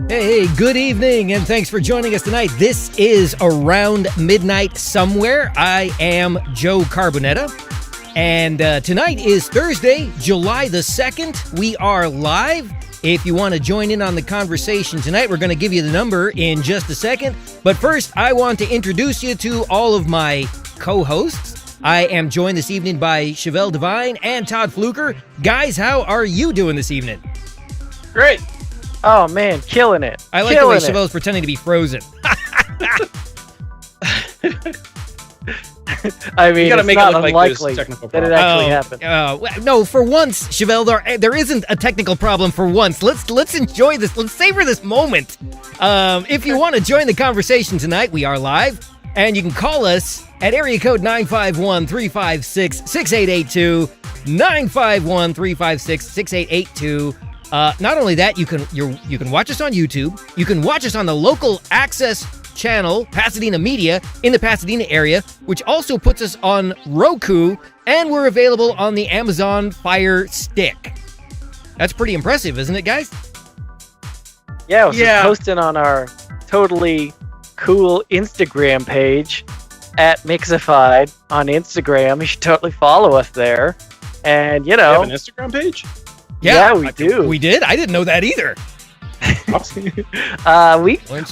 Hey, good evening, and thanks for joining us tonight. This is Around Midnight Somewhere. I am Joe Carbonetta, and tonight is Thursday, July the 2nd. We are live. If you want to join in on the conversation tonight, we're going to give you the number in just a second. But first, I want to introduce you to all of my co-hosts. I am joined this evening by Chevelle Devine and Todd Fluker. Guys, how are you doing this evening? Great. Oh, man, killing it. I like the way Chevelle's pretending to be frozen. I mean, it's make not it look unlikely like that it actually happened. No, for once, Chevelle, there isn't a technical problem for once. Let's enjoy this. Let's savor this moment. If you want to join the conversation tonight, we are live, and you can call us at area code 951-356-6882, 951-356-6882. Not only that, you can watch us on YouTube. You can watch us on the local access channel, Pasadena Media, in the Pasadena area, which also puts us on Roku, and we're available on the Amazon Fire Stick. That's pretty impressive, isn't it, guys? Yeah, I was just posting on our totally cool Instagram page at Mixified on Instagram. You should totally follow us there. And, you know... You have an Instagram page? Yeah, we do. We did? I didn't know that either. We're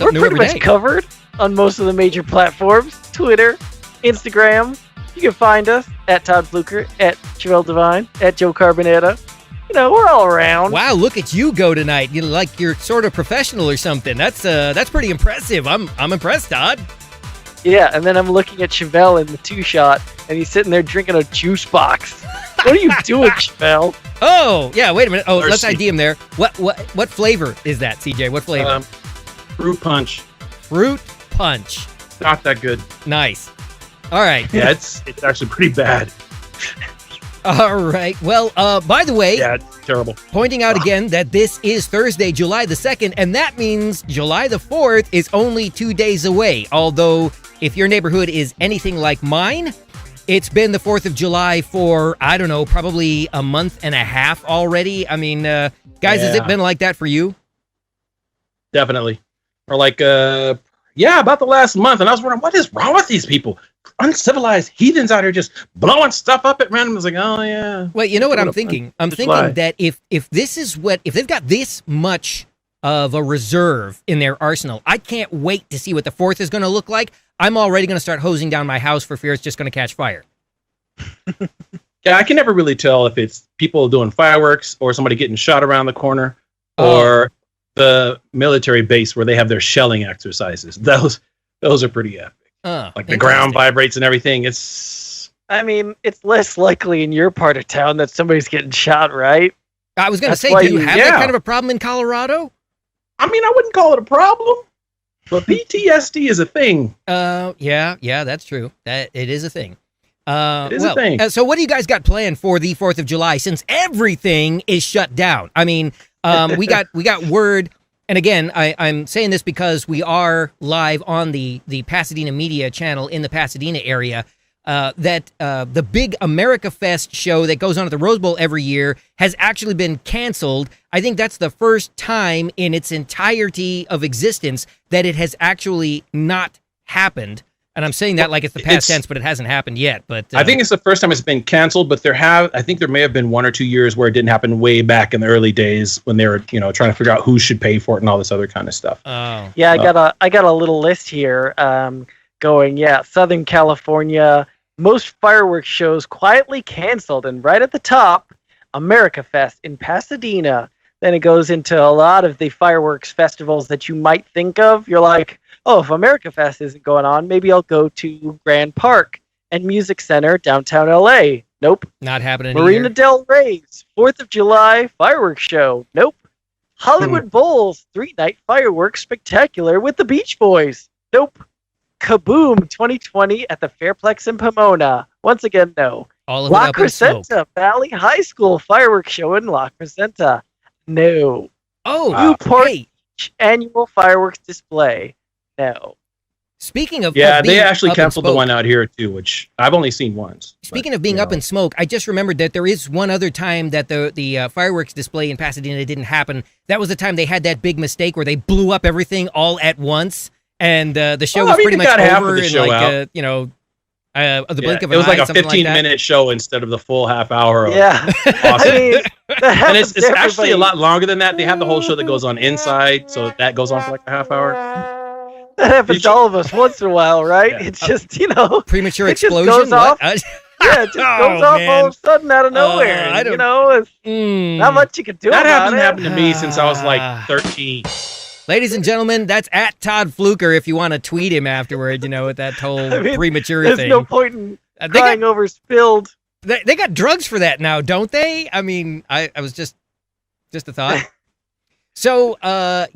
pretty much covered on most of the major platforms. Twitter, Instagram. You can find us at Todd Fluker, at Chevelle Devine, at Joe Carbonetta. You know, we're all around. Wow, look at you go tonight. You're sort of professional or something. That's pretty impressive. I'm impressed, Todd. Yeah, and then I'm looking at Chevelle in the two-shot, and he's sitting there drinking a juice box. What are you doing, Chevelle? Oh, yeah, wait a minute. Oh, let's ID him there. What flavor is that, CJ? What flavor? Fruit punch. Fruit punch. Not that good. Nice. All right. Yeah, it's actually pretty bad. All right. Well, by the way, yeah, it's terrible. Pointing out again that this is Thursday, July the 2nd, and that means July the 4th is only 2 days away. Although, if your neighborhood is anything like mine, it's been the 4th of July for, I don't know, probably a month and a half already. I mean, guys, has it been like that for you? Definitely. Or like, about the last month. And I was wondering, what is wrong with these people? Uncivilized heathens out here just blowing stuff up at random. I was like, oh, yeah. Well, you know what I'm thinking? I'm thinking that if this is if they've got this much of a reserve in their arsenal, I can't wait to see what the 4th is going to look like. I'm already going to start hosing down my house for fear it's just going to catch fire. Yeah, I can never really tell if it's people doing fireworks or somebody getting shot around the corner or the military base where they have their shelling exercises. Those are pretty epic. Like the ground vibrates and everything. I mean, it's less likely in your part of town that somebody's getting shot, right? I was going to say, do you have that kind of a problem in Colorado? I mean, I wouldn't call it a problem. But PTSD is a thing. Yeah, that's true. That it is a thing. It is a thing. So what do you guys got planned for the 4th of July since everything is shut down? I mean, we got word, and again, I'm saying this because we are live on the Pasadena Media channel in the Pasadena area, that the big America Fest show that goes on at the Rose Bowl every year has actually been canceled. I think that's the first time in its entirety of existence that it has actually not happened. And I'm saying that like it's the past tense, but it hasn't happened yet. But I think it's the first time it's been canceled, but I think there may have been 1 or 2 years where it didn't happen way back in the early days when they were, trying to figure out who should pay for it and all this other kind of stuff. Oh. Yeah, I got a little list here going, Southern California, most fireworks shows quietly canceled, and right at the top, America Fest in Pasadena. Then it goes into a lot of the fireworks festivals that you might think of. You're like, oh, if America Fest isn't going on, maybe I'll go to Grand Park and Music Center, downtown LA. Nope. Not happening Marina Del Rey's 4th of July fireworks show. Nope. Hollywood Bowl's 3-night fireworks spectacular with the Beach Boys. Nope. Kaboom 2020 at the Fairplex in Pomona. Once again, no. All of La it up in smoke. Crescenta Valley High School fireworks show in La Crescenta. No. Oh, Newport hey. Beach annual fireworks display. No. Speaking of they being actually up in canceled the smoke, one out here too, which I've only seen once. Speaking of being up in smoke, I just remembered that there is one other time that the fireworks display in Pasadena didn't happen. That was the time they had that big mistake where they blew up everything all at once, and the show was pretty much over in like the blink of an eye. It was like a something 15-minute show instead of the full half hour. Yeah. Awesome. I mean, And it's actually a lot longer than that. They have the whole show that goes on inside, so that goes on for like a half hour. That happens to all of us once in a while, right? Yeah. It's just, premature it just explosion. goes off. What? Yeah, it just goes off all of a sudden out of nowhere. I don't- It's not much you can do That about hasn't it. happened to me since I was like 13. Ladies and gentlemen, that's at Todd Fluker if you want to tweet him afterward, with that whole premature There's thing. no point in crying over spilled. They got drugs for that now, don't they? I mean, I was just a thought. So, so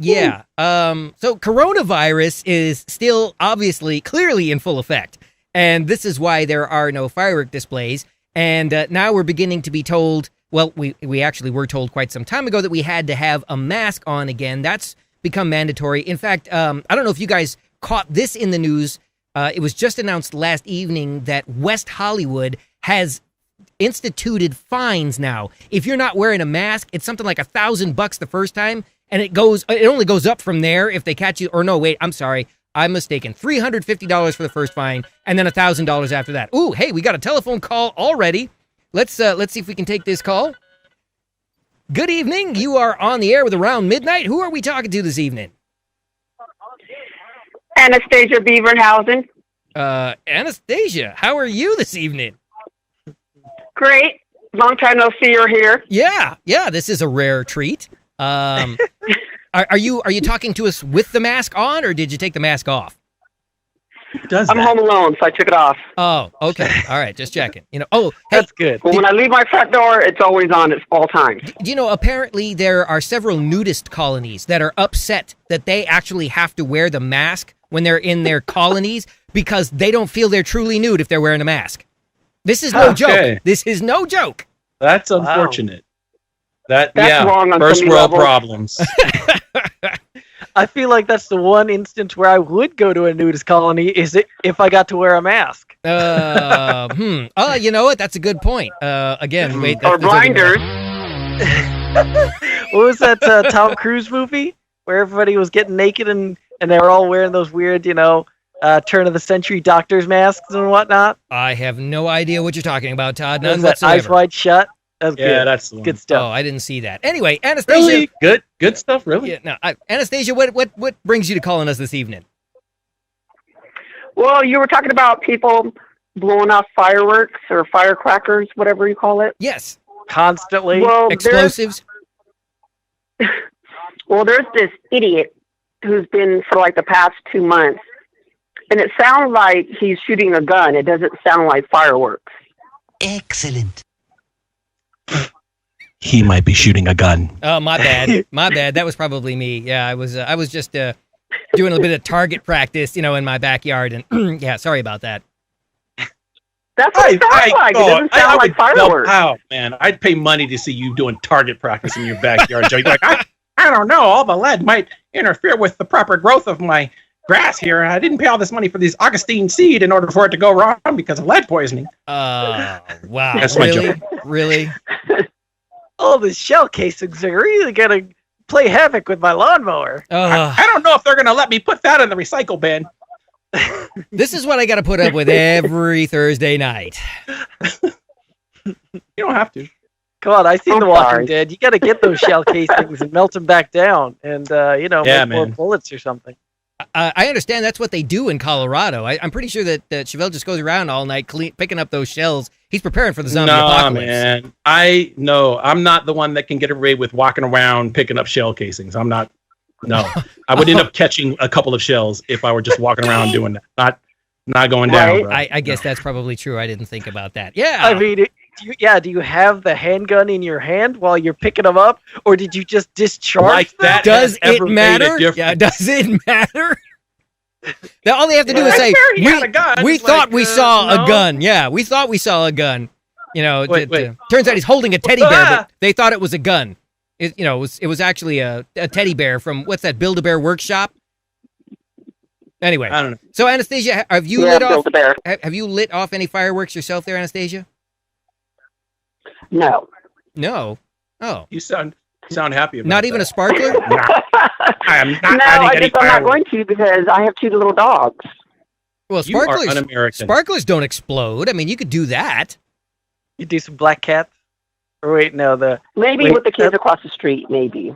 coronavirus is still clearly in full effect. And this is why there are no firework displays. And now we're beginning to be told, well, we actually were told quite some time ago that we had to have a mask on again. That's become mandatory. In fact, I don't know if you guys caught this in the news. It was just announced last evening that West Hollywood has instituted fines now. If you're not wearing a mask, it's something like $1,000 the first time, and it only goes up from there if they catch you. Or no, wait, I'm sorry, I'm mistaken. $350 for the first fine, and then $1,000 after that. Ooh, hey, we got a telephone call already. Let's see if we can take this call. Good evening. You are on the air with Around Midnight. Who are we talking to this evening? Anastasia Beaverhausen. Anastasia, how are you this evening? Great. Long time no see or hear. Yeah, this is a rare treat. Are you talking to us with the mask on, or did you take the mask off? I'm home alone, so I took it off. Oh, okay. All right, just checking. Hey, that's good. Well, when I leave my front door, it's always on at all times. Apparently there are several nudist colonies that are upset that they actually have to wear the mask when they're in their colonies because they don't feel they're truly nude if they're wearing a mask. This is no joke. This is no joke. That's unfortunate. That's wrong on first so many world levels. problems. I feel like that's the one instance where I would go to a nudist colony is it if I got to wear a mask. Oh, you know what? That's a good point. Again, wait. Or blinders. What was that Tom Cruise movie where everybody was getting naked and they were all wearing those weird, turn of the century doctor's masks and whatnot? I have no idea what you're talking about, Todd. Was None that whatsoever. Eyes Wide Shut? That's good. Yeah, that's the one. Good stuff. Oh, I didn't see that. Anyway, Anastasia. Really? Good stuff, really? Yeah, no, Anastasia, what brings you to calling us this evening? Well, you were talking about people blowing off fireworks or firecrackers, whatever you call it. Yes. Constantly. Well, Explosives. there's this idiot who's been for like the past 2 months, and it sounds like he's shooting a gun. It doesn't sound like fireworks. Excellent. He might be shooting a gun. Oh, my bad. My bad. That was probably me. Yeah, I was just doing a little bit of target practice, in my backyard, and yeah, sorry about that. That's what it sounds like. It doesn't sound like fireworks. Wow, man. I'd pay money to see you doing target practice in your backyard, Joe. You're like, I don't know. All the lead might interfere with the proper growth of my grass here. I didn't pay all this money for this Augustine seed in order for it to go wrong because of lead poisoning. Wow. That's my Really? joke. Really? All the shell casings are really going to play havoc with my lawnmower. I don't know if they're going to let me put that in the recycle bin. This is what I got to put up with every Thursday night. You don't have to. Come on, I've seen I'm The Walking sorry. Dead. You got to get those shell casings and melt them back down and, make more man. bullets or something. I understand that's what they do in Colorado. I'm pretty sure that Chevelle just goes around all night picking up those shells He's preparing for the zombie apocalypse. Man. I'm not the one that can get away with walking around picking up shell casings. I'm not. No, I would end up catching a couple of shells if I were just walking around doing that. Not going down. Bro. I guess that's probably true. I didn't think about that. Yeah. I mean, do you have the handgun in your hand while you're picking them up, or did you just discharge them? That does it matter? Yeah, does it matter? Now, all they have to do is say, we thought we saw a gun. Yeah, we thought we saw a gun. You know, turns out he's holding a teddy bear, but they thought it was a gun. It was actually a teddy bear from, what's that, Build-A-Bear Workshop? Anyway, I don't know. So Anastasia, have you lit off any fireworks yourself there, Anastasia? No. No. Oh. You sound happy about Not even that. a sparkler? I am not. No, I'm not going to because I have 2 little dogs. Well, You are un-American. sparklers don't explode. I mean, you could do that. You do some black cats? Or wait, no, Maybe with the kids across the street, maybe.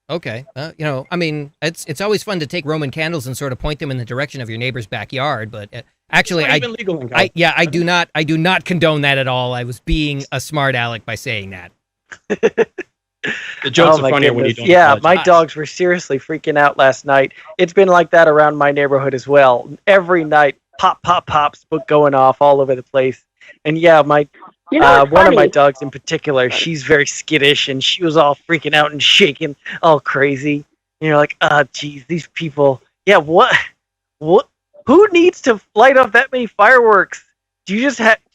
Okay. I mean, it's always fun to take Roman candles and sort of point them in the direction of your neighbor's backyard, but actually, It's not even legal in I do not condone that at all. I was being a smart aleck by saying that. The jokes are funnier when you don't. Yeah, apologize. my dogs were seriously freaking out last night. It's been like that around my neighborhood as well. Every night, pops going off all over the place. And yeah, one of my dogs in particular, she's very skittish, and she was all freaking out and shaking, all crazy. And you're like, geez, these people. Yeah, what? Who needs to light off that many fireworks? Did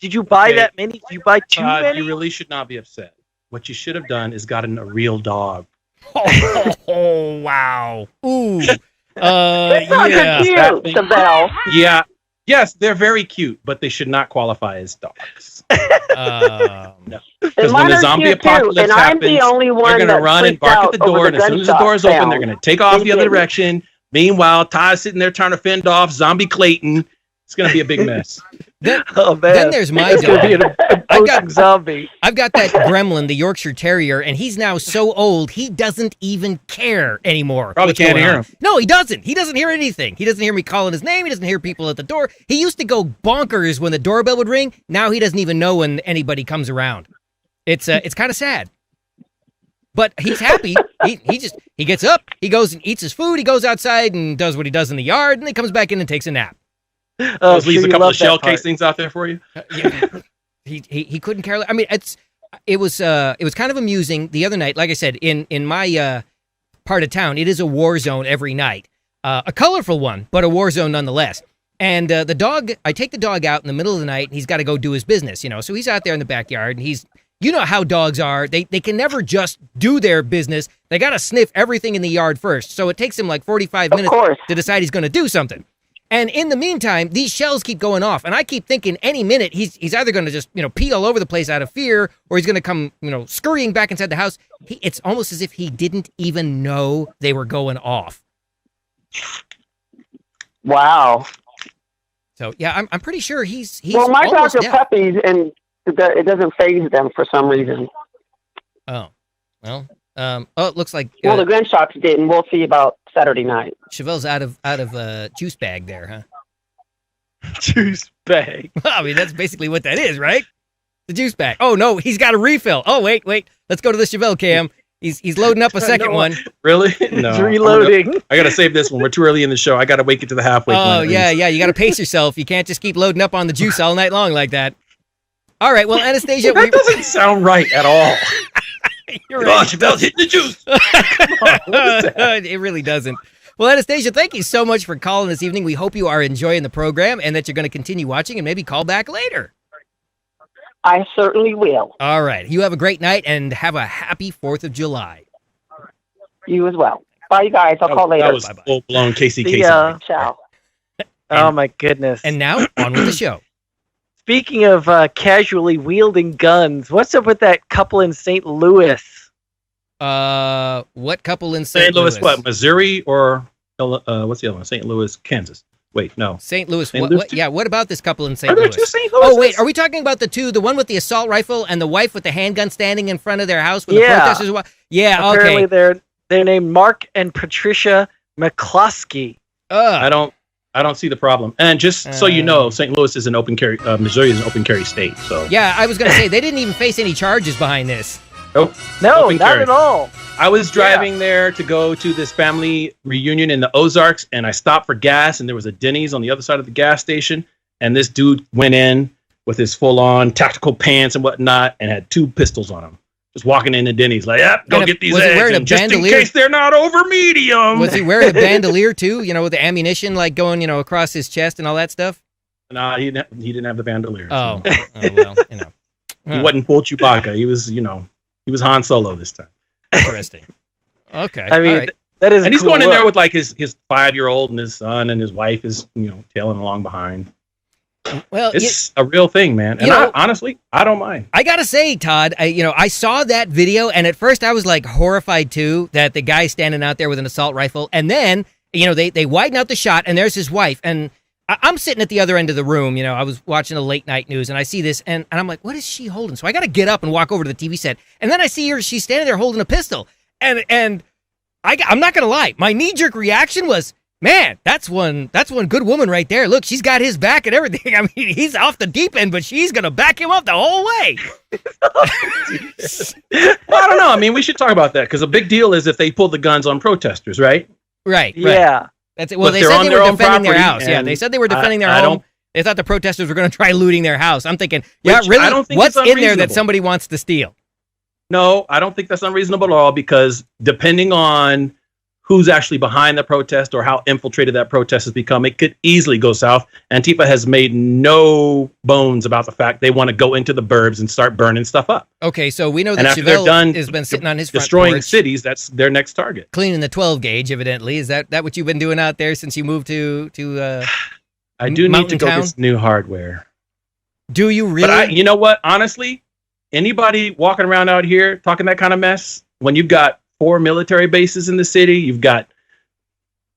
you buy that many? Did you buy too many? You really should not be upset. What you should have done is gotten a real dog. Oh wow. Ooh. That's not cute, Chevelle. Yeah. Yes, they're very cute, but they should not qualify as dogs. No. Because when the zombie apocalypse happens, they're going to run and bark at the door, and as soon as the door is open, they're going to take off the other direction. Meanwhile, Todd's sitting there trying to fend off Zombie Clayton. It's going to be a big mess. Then there's my dog. I've got that gremlin, the Yorkshire Terrier, and he's now so old he doesn't even care anymore. Probably can't hear him. No, he doesn't. He doesn't hear anything. He doesn't hear me calling his name. He doesn't hear people at the door. He used to go bonkers when the doorbell would ring. Now he doesn't even know when anybody comes around. It's kind of sad. But he's happy. He gets up, he goes and eats his food, he goes outside and does what he does in the yard, and then he comes back in and takes a nap. Leaves a couple of shell casings out there for you. Yeah. He couldn't care. I mean, it was kind of amusing the other night. Like I said, in my part of town, it is a war zone every night. A colorful one, but a war zone nonetheless. And the dog, I take the dog out in the middle of the night, and he's got to go do his business, So he's out there in the backyard, and he's, you know how dogs are. They can never just do their business. They got to sniff everything in the yard first. So it takes him like 45 minutes to decide he's going to do something. And in the meantime, these shells keep going off, and I keep thinking any minute he's either going to just pee all over the place out of fear, or he's going to come scurrying back inside the house. It's almost as if he didn't even know they were going off. Wow. So yeah, I'm pretty sure he's well, my dogs are dead. puppies, and it doesn't faze them for some reason. Oh, well. It looks like the gunshots didn't. We'll see about Saturday night. Chevelle's out of juice bag there, huh? Juice bag. I mean, that's basically what that is, right? The juice bag. Oh no, he's got a refill. Oh wait, let's go to the Chevelle cam. He's loading up a second one. Really? No. He's reloading. I gotta save this one. We're too early in the show. I gotta wait it to the halfway point. Oh yeah. You gotta pace yourself. You can't just keep loading up on the juice all night long like that. All right. Well, Anastasia, that doesn't sound right at all. You're right. Chevelle's hitting the juice. Come on, what is that? It really doesn't. Well, Anastasia, thank you so much for calling this evening. We hope you are enjoying the program and that you're going to continue watching and maybe call back later. I certainly will. All right. You have a great night and have a happy 4th of July. You as well. Bye, you guys. I'll call later. That was full-blown Casey. Ciao. Oh, my goodness. And now, on with the show. Speaking of casually wielding guns, what's up with that couple in St. Louis? What couple in St. Louis? What, Missouri or what's the other one? St. Louis, Kansas. Wait, no. St. Louis. St. Louis what, yeah, what about this couple in St. Are there Louis? two St. Louis? Oh, wait, are we talking about the one with the assault rifle and the wife with the handgun standing in front of their house when the protesters were? Yeah, apparently they're named Mark and Patricia McCloskey. I don't I don't see the problem. And just so you know, St. Louis is an open carry. Missouri is an open carry state. So yeah, I was going to say they didn't even face any charges behind this. Nope. No, not at all. I was driving there to go to this family reunion in the Ozarks, and I stopped for gas, and there was a Denny's on the other side of the gas station, and this dude went in with his full-on tactical pants and whatnot, and had 2 pistols on him. Just walking into Denny's like, yep, go get these eggs, and just in case they're not over medium. Was he wearing a bandolier too? You know, with the ammunition like going, you know, across his chest and all that stuff? No, he didn't have the bandolier. Oh, well, you know. He wasn't full Chewbacca. He was, you know, he was Han Solo this time. Interesting. Okay. I mean, that is. And he's going in there with like his 5-year-old and his son, and his wife is, you know, tailing along behind. Well, it's a real thing, man. And honestly, I don't mind. I gotta say, Todd, I saw that video, and at first I was like horrified too that the guy's standing out there with an assault rifle, and then they widen out the shot, and there's his wife, and I'm sitting at the other end of the room. You know, I was watching the late night news, and I see this, and I'm like, what is she holding? So I got to get up and walk over to the TV set, and then I see her. She's standing there holding a pistol, and I'm not gonna lie, my knee jerk reaction was, man, that's one good woman right there. Look, she's got his back and everything. I mean, he's off the deep end, but she's gonna back him up the whole way. Well, I don't know. I mean, we should talk about that because a big deal is if they pull the guns on protesters, right? Right. Yeah. That's it. Well, But they they're said on they their were own defending their property, house. Yeah, they said they were defending their I home. don't- They thought the protesters were going to try looting their house. I'm thinking, yeah, Which really? I don't think What's it's in there that unreasonable. somebody wants to steal? No, I don't think that's unreasonable at all because depending on who's actually behind the protest or how infiltrated that protest has become, it could easily go south. Antifa has made no bones about the fact they want to go into the burbs and start burning stuff up. Okay, so we know And that after they're Chevelle done has been sitting on his front destroying porch, cities, that's their next target. cleaning the 12 gauge. Evidently, is that what you've been doing out there since you moved to? I do need Mountain to go Town? get some new hardware. Do you really? But you know what? Honestly, anybody walking around out here talking that kind of mess, when you've got 4 military bases in the city, you've got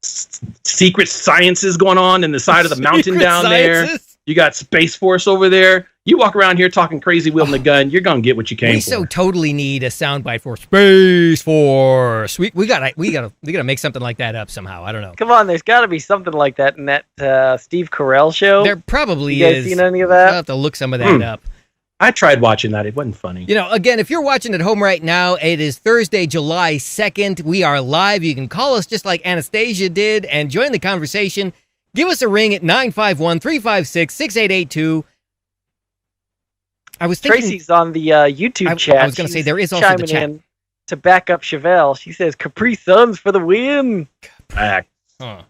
secret sciences going on in the side of the mountain down there. You got Space Force over there. You walk around here talking crazy, wielding a gun, you're gonna get what you came We for. so totally need a soundbite for Space Force. We gotta make something like that up somehow. I don't know. Come on, there's got to be something like that in that Steve Carell show. There probably you guys is. seen any of I'll that? have to look some of that up. I tried watching that. It wasn't funny. You know, again, if you're watching at home right now, it is Thursday, July 2nd. We are live. You can call us just like Anastasia did and join the conversation. Give us a ring at 951-356-6882. I was thinking... Tracy's on the YouTube chat. I was going to say, there is also the chiming chat. in to back up Chevelle. She says, Capri Suns for the win. Back. No.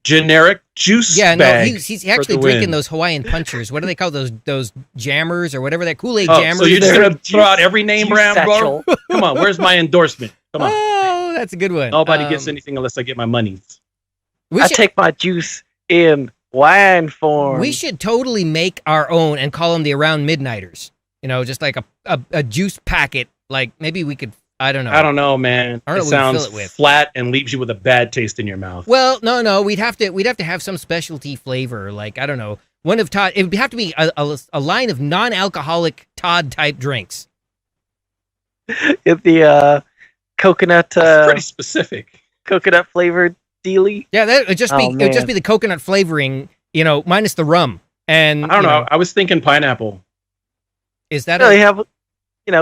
Generic juice Yeah, no, bag he's actually for the drinking win. those Hawaiian punchers. What do they call those jammers or whatever that Kool-Aid Oh, jammers? so you're just They're gonna throw out every name juice brand, bro? satchel. Come on, where's my endorsement? Come on, Oh, that's a good one. nobody gets anything unless I get my money. We I should, take my juice in wine form. we should totally make our own and call them the Around Midnighters. You know, just like a juice packet. Like maybe we could. I don't know. I don't know, man. I don't know It what we sounds fill it with. flat and leaves you with a bad taste in your mouth. Well, no. We'd have to have some specialty flavor. Like I don't know. One of Todd. It would have to be a line of non-alcoholic Todd type drinks. If the coconut That's pretty specific. coconut flavored dealie. Yeah, that would just be Oh, it would just man. be the coconut flavoring. You know, minus the rum. And I don't know. I was thinking pineapple. Is that Really have,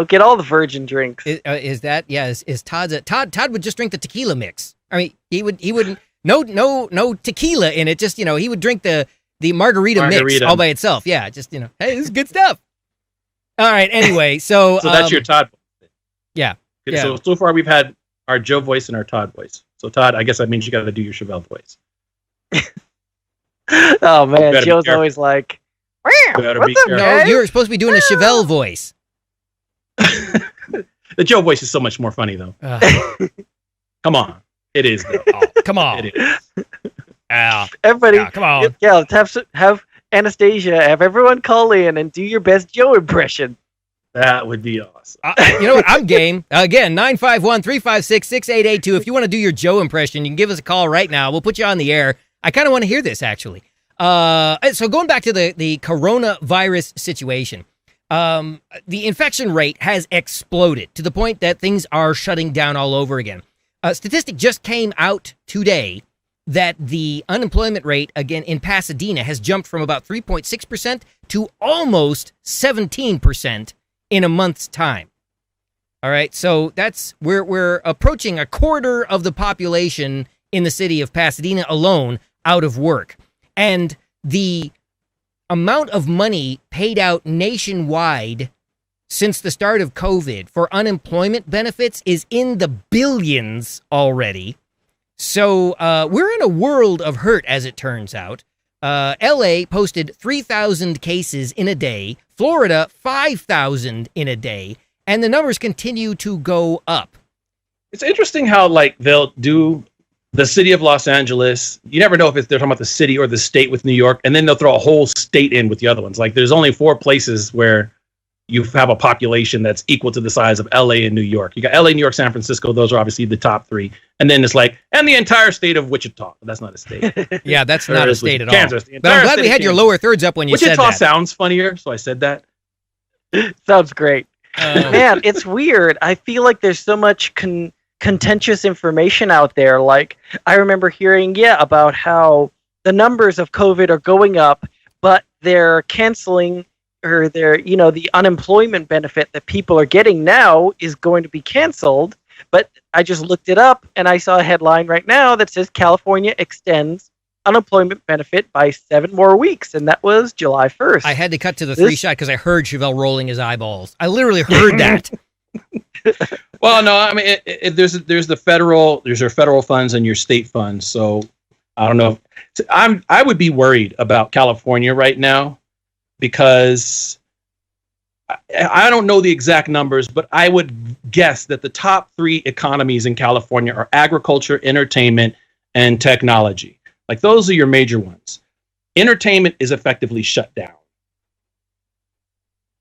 get all the virgin drinks. is that is Todd's Todd would just drink the tequila mix. I mean, he wouldn't no tequila in it. Just he would drink the margarita mix all by itself. Yeah, just hey, this is good stuff. All right. Anyway, so So that's your Todd. Yeah. Okay, Yeah. So far we've had our Joe voice and our Todd voice. So Todd, I guess that means you got to do your Chevelle voice. Oh man, Better be Joe's careful. always like, Better what's be up, careful. no, man? you're supposed to be doing a Chevelle voice. The Joe voice is so much more funny though. Come on, it is. Though. Come on. It is. Everybody, Come on. yeah, let's have Anastasia, have everyone call in and do your best Joe impression. That would be awesome. You know what? I'm game. Again, 951-356-6882. If you want to do your Joe impression, you can give us a call right now. We'll put you on the air. I kind of want to hear this, actually. So going back to the coronavirus situation, the infection rate has exploded to the point that things are shutting down all over again. A statistic just came out today that the unemployment rate, again, in Pasadena has jumped from about 3.6% to almost 17% in a month's time. All right, so we're approaching a quarter of the population in the city of Pasadena alone out of work. And the amount of money paid out nationwide since the start of COVID for unemployment benefits is in the billions already. So we're in a world of hurt, as it turns out. LA posted 3,000 cases in a day, Florida 5,000 in a day, and the numbers continue to go up. It's interesting how they'll do the city of Los Angeles. You never know if they're talking about the city or the state with New York, and then they'll throw a whole state in with the other ones. Like there's only 4 places where you have a population that's equal to the size of LA and New York. You got LA, New York, San Francisco. Those are obviously the top 3. And then it's and the entire state of Wichita. That's not a state. Yeah, that's not a state at all. Kansas. But I'm glad we had your lower thirds up when you said that. Wichita sounds funnier, so I said that. Sounds great. Man, it's weird. I feel like there's so much contentious information out there. Like, I remember hearing, about how the numbers of COVID are going up, but they're canceling, or the unemployment benefit that people are getting now is going to be canceled. But I just looked it up, and I saw a headline right now that says California extends unemployment benefit by 7 more weeks, and that was July 1st. I had to cut to the 3 shot because I heard Chevelle rolling his eyeballs. I literally heard that. Well, no, I mean, there's your federal funds and your state funds. So I don't know. I would be worried about California right now because I don't know the exact numbers, but I would guess that the top 3 economies in California are agriculture, entertainment, and technology. Like those are your major ones. Entertainment is effectively shut down.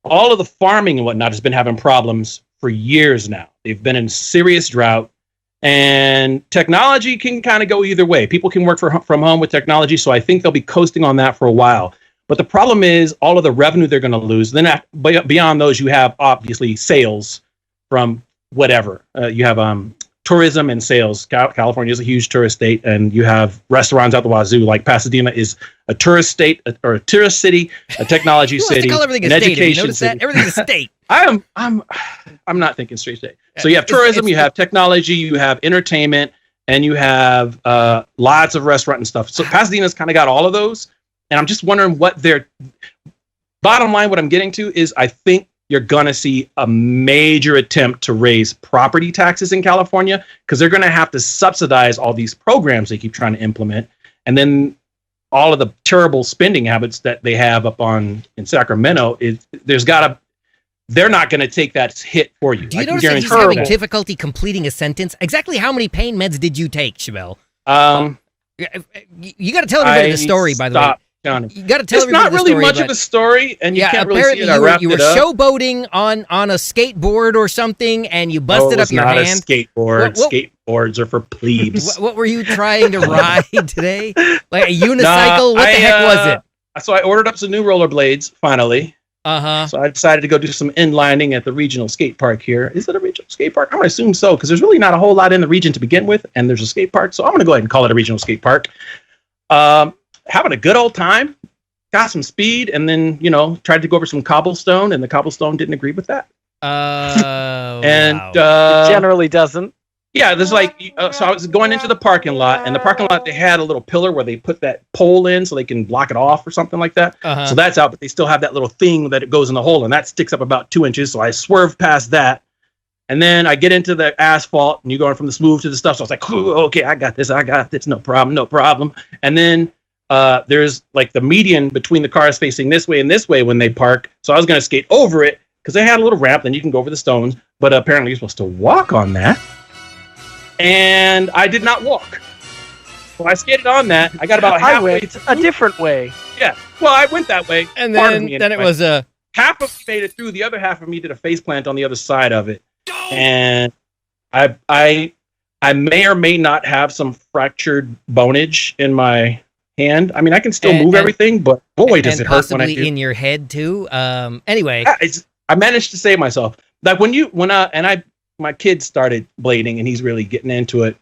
All of the farming and whatnot has been having problems for years now. They've been in serious drought, and technology can kind of go either way. People can work from home with technology, so I think they'll be coasting on that for a while. But the problem is all of the revenue they're going to lose. Then beyond those, you have obviously sales from whatever. You have tourism and sales. California is a huge tourist state, and you have restaurants out the wazoo. Like Pasadena is a tourist state, or a tourist city, a technology city, an education city. Everything's a state. I'm not thinking straight state. So you have tourism, you have technology, you have entertainment, and you have lots of restaurant and stuff. So Pasadena's kind of got all of those, and I'm just wondering what their bottom line. What I'm getting to is, I think you're going to see a major attempt to raise property taxes in California because they're going to have to subsidize all these programs they keep trying to implement. And then all of the terrible spending habits that they have in Sacramento, they're not going to take that hit for you. Do you notice that he's having difficulty completing a sentence? Exactly how many pain meds did you take, Chevelle? You got to tell everybody the story, by the way. You got to tell it's not really much of a story, and you can't really see it. You were showboating on a skateboard or something, and you busted up your hand. It's not a skateboard. Skateboards are for plebes. What were you trying to ride today? Like a unicycle? What the heck was it? So I ordered up some new rollerblades, finally. Uh-huh. So I decided to go do some inlining at the regional skate park here. Is it a regional skate park? I'm going to assume so, because there's really not a whole lot in the region to begin with, and there's a skate park. So I'm going to go ahead and call it a regional skate park. Having a good old time, got some speed, and then, tried to go over some cobblestone, and the cobblestone didn't agree with that. And it generally doesn't. Yeah, there's so I was going into the parking lot, and the parking lot, they had a little pillar where they put that pole in so they can block it off or something like that. Uh-huh. So that's out, but they still have that little thing that it goes in the hole, and that sticks up about 2 inches. So I swerved past that, and then I get into the asphalt, and you're going from the smooth to the stuff. So I was like, okay, I got this, no problem. And then there's the median between the cars facing this way and this way when they park. So I was going to skate over it because they had a little ramp, then you can go over the stones, but apparently you're supposed to walk on that. And I did not walk. So I skated on that. I got about halfway. I went a different way. Yeah. Well, I went that way. And then it was half of me made it through. The other half of me did a face plant on the other side of it. And I may or may not have some fractured bonage in my hand. I mean, I can still move everything, but boy, does it hurt when I do. Possibly in your head too. Anyway, I managed to save myself. Like my kid started blading, and he's really getting into it.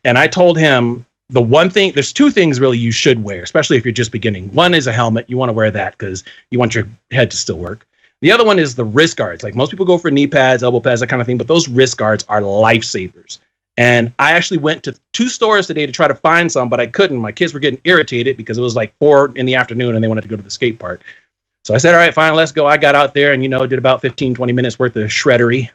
And I told him the one thing, there's two things really you should wear, especially if you're just beginning. One is a helmet. You want to wear that because you want your head to still work. The other one is the wrist guards. Like most people go for knee pads, elbow pads, that kind of thing, but those wrist guards are lifesavers. And I actually went to 2 stores today to try to find some, but I couldn't. My kids were getting irritated because it was like 4 in the afternoon and they wanted to go to the skate park. So I said, all right, fine, let's go. I got out there and, did about 15, 20 minutes worth of shreddery,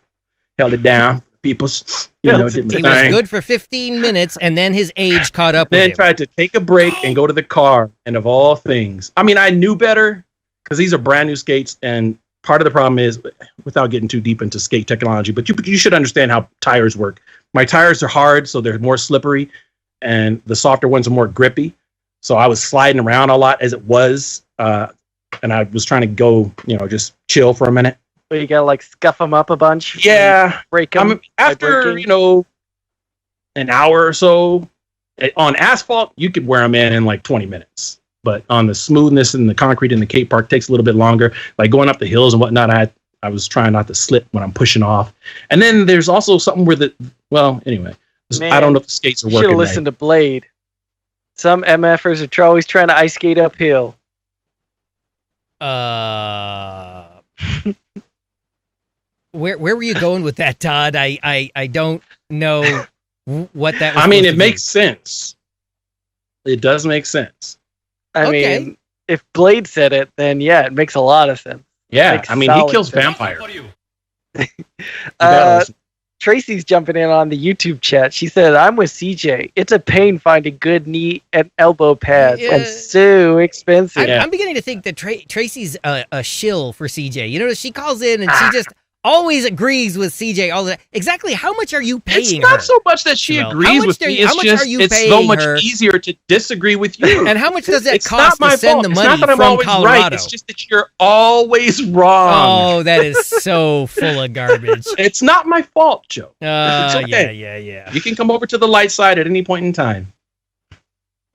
held it down. People's, he was good for 15 minutes and then his age caught up with him. Then tried to take a break and go to the car. And of all things, I mean, I knew better because these are brand new skates. And part of the problem is, without getting too deep into skate technology, but you should understand how tires work. My tires are hard, so they're more slippery, and the softer ones are more grippy. So I was sliding around a lot as it was, and I was trying to go, just chill for a minute. So you gotta scuff them up a bunch. Yeah, break them. After an hour or so on asphalt, you could wear them in like 20 minutes. But on the smoothness and the concrete in the skate park takes a little bit longer. Like going up the hills and whatnot, I was trying not to slip when I'm pushing off. And then there's also something where anyway, Man, I don't know if the skates are working. Should have listened to Blade. Some MFers are always trying to ice skate uphill. Where were you going with that, Todd? I don't know what that was. I mean, it makes sense. It does make sense. I mean, if Blade said it, then yeah, it makes a lot of sense. Yeah, I mean, he kills vampires. Tracy's jumping in on the YouTube chat. She said, I'm with CJ. It's a pain finding good knee and elbow pads and so expensive. I'm beginning to think that Tracy's a shill for CJ. She calls in and she just always agrees with CJ all the time. Exactly how much are you paying her? It's not so much that she agrees with me. It's so much easier to disagree with you. And how much does that cost to send the money it's not that I'm from always Colorado? Right. It's just that you're always wrong. Oh, that is so full of garbage. It's not my fault, Joe. It's okay. Yeah. You can come over to the light side at any point in time.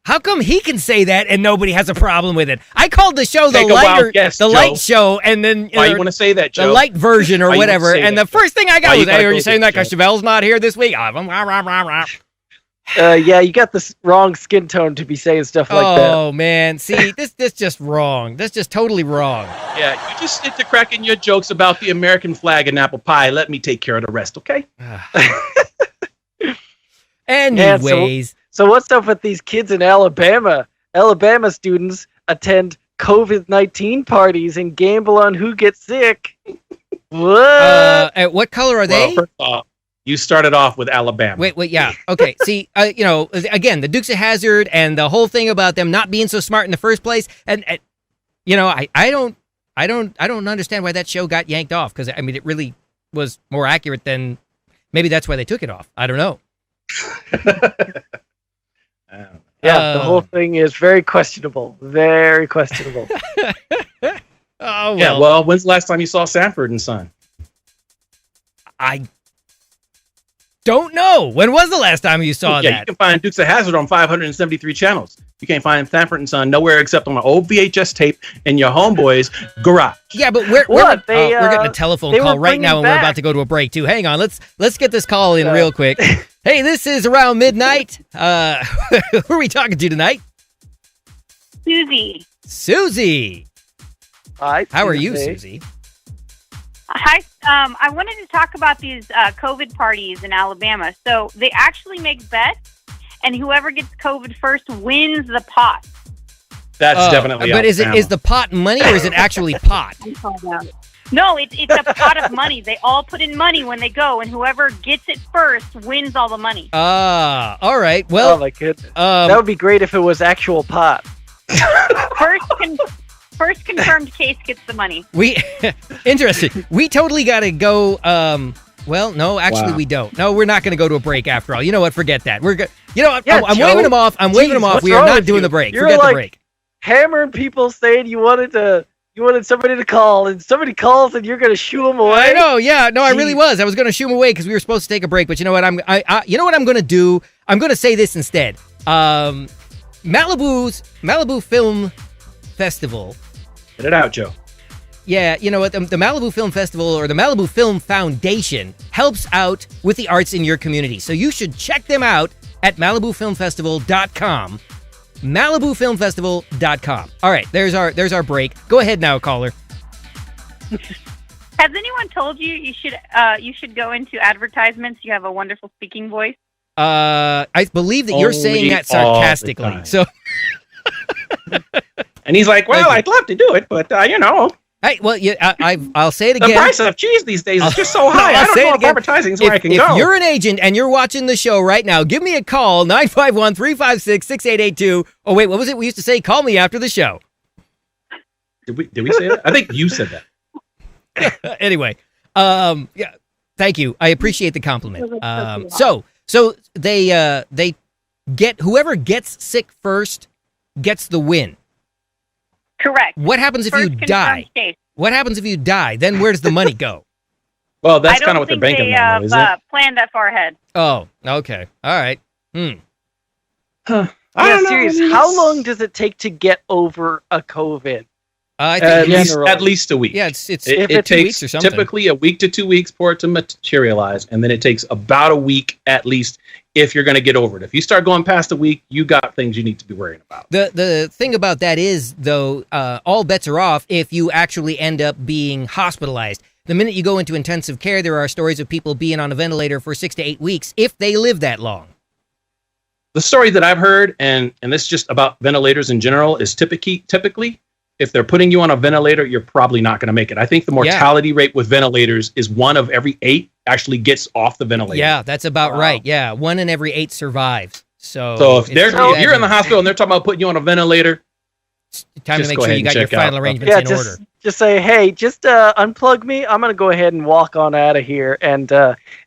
How come he can say that and nobody has a problem with it? I called the show Take the light show, and then why you want to say that, Joe? The light version or whatever. And the first thing I got was, "Hey, are you saying that because Chevelle's not here this week?" Yeah, you got this wrong skin tone to be saying stuff like that. Oh man, see, this just wrong. That's just totally wrong. Yeah, you just stick to cracking your jokes about the American flag and apple pie. Let me take care of the rest, okay? Anyways. So what's up with these kids in Alabama? Alabama students attend COVID-19 parties and gamble on who gets sick. What? What color are they? First off, you started off with Alabama. Wait, yeah. Okay, see, again, the Dukes of Hazzard and the whole thing about them not being so smart in the first place, and I don't understand why that show got yanked off, because I mean it really was more accurate than maybe that's why they took it off. I don't know. Yeah, the whole thing is very questionable. Very questionable. Oh, well. Yeah, well, when's the last time you saw Sanford and Son? I don't know. When was the last time you saw that? Yeah, you can find Dukes of Hazzard on 573 channels. You can't find Sanford and Son nowhere except on an old VHS tape in your homeboy's garage. Yeah, but we're getting a telephone call right now, and we're about to go to a break too. Hang on, let's get this call in real quick. Hey, this is Around Midnight. Who are we talking to tonight? Susie. Susie. Hi. How are you, Susie? Hi. I wanted to talk about these COVID parties in Alabama. So they actually make bets, and whoever gets COVID first wins the pot. That's definitely. But is the pot money or is it actually pot? No, it's a pot of money. They all put in money when they go, and whoever gets it first wins all the money. All right. Well, oh my goodness, that would be great if it was actual pot. First confirmed case gets the money. Interesting. We totally got to go. Well, no, actually, we don't. No, we're not going to go to a break after all. You know what? Forget that. We're good. You know what? Yeah, I'm waving them off. We are not doing the break. You're Forget the break. Hammering people saying you wanted somebody to call, and somebody calls, and you're going to shoo them away. I know. Yeah. No, I really was. I was going to shoo them away because we were supposed to take a break. But you know what? You know what I'm going to do? I'm going to say this instead. Malibu Film Festival. Get it out, Joe. Yeah, you know what? The Malibu Film Festival or the Malibu Film Foundation helps out with the arts in your community. So you should check them out at MalibuFilmFestival.com. MalibuFilmFestival.com. All right, there's our break. Go ahead now, caller. Has anyone told you you should go into advertisements? You have a wonderful speaking voice. I believe that you're saying that sarcastically. So, and he's like, "Well, I'd love to do it, but you know." Hey, well, yeah, I'll say it again. The price of cheese these days is just so high. I don't know if advertising is where I can go. If you're an agent and you're watching the show right now, give me a call, 951-356-6882. Oh, wait, what was it we used to say? Call me after the show. Did we say that? I think you said that. Anyway, yeah, thank you. I appreciate the compliment. So they get whoever gets sick first gets the win. Correct. What happens if you die? What happens if you die? Then where does the money go? Well, that's kind of what they're banking on, isn't it? Planned that far ahead. Oh, okay. All right. Yeah, seriously, how long does it take to get over a COVID? I think at least a week. Yeah, it takes 2 weeks or something. Typically a week to 2 weeks for it to materialize, and then it takes about a week at least if you're going to get over it. If you start going past a week, you got things you need to be worrying about. The thing about that is, though, all bets are off if you actually end up being hospitalized. The minute you go into intensive care, there are stories of people being on a ventilator for 6 to 8 weeks if they live that long. The story that I've heard, and this is just about ventilators in general, is typically if they're putting you on a ventilator, you're probably not going to make it. I think the mortality rate with ventilators is 1 of every 8 actually gets off the ventilator. Yeah, that's about right. Yeah, 1 in every 8 survives. So if you're in the hospital and they're talking about putting you on a ventilator, time to make sure you got your final arrangements in order. Just say, hey, just unplug me. I'm going to go ahead and walk on out of here and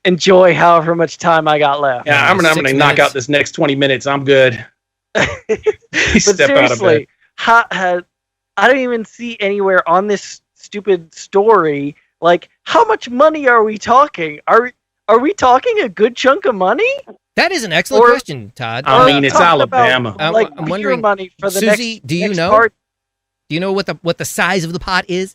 enjoy however much time I got left. Yeah, I'm going to knock out this next 20 minutes. I'm good. Step out of bed. I don't even see anywhere on this stupid story, like, how much money are we talking? Are we talking a good chunk of money? That is an excellent question, Todd. I mean, it's Alabama. I'm wondering, money for the Susie, do you know? Part? Do you know what the size of the pot is?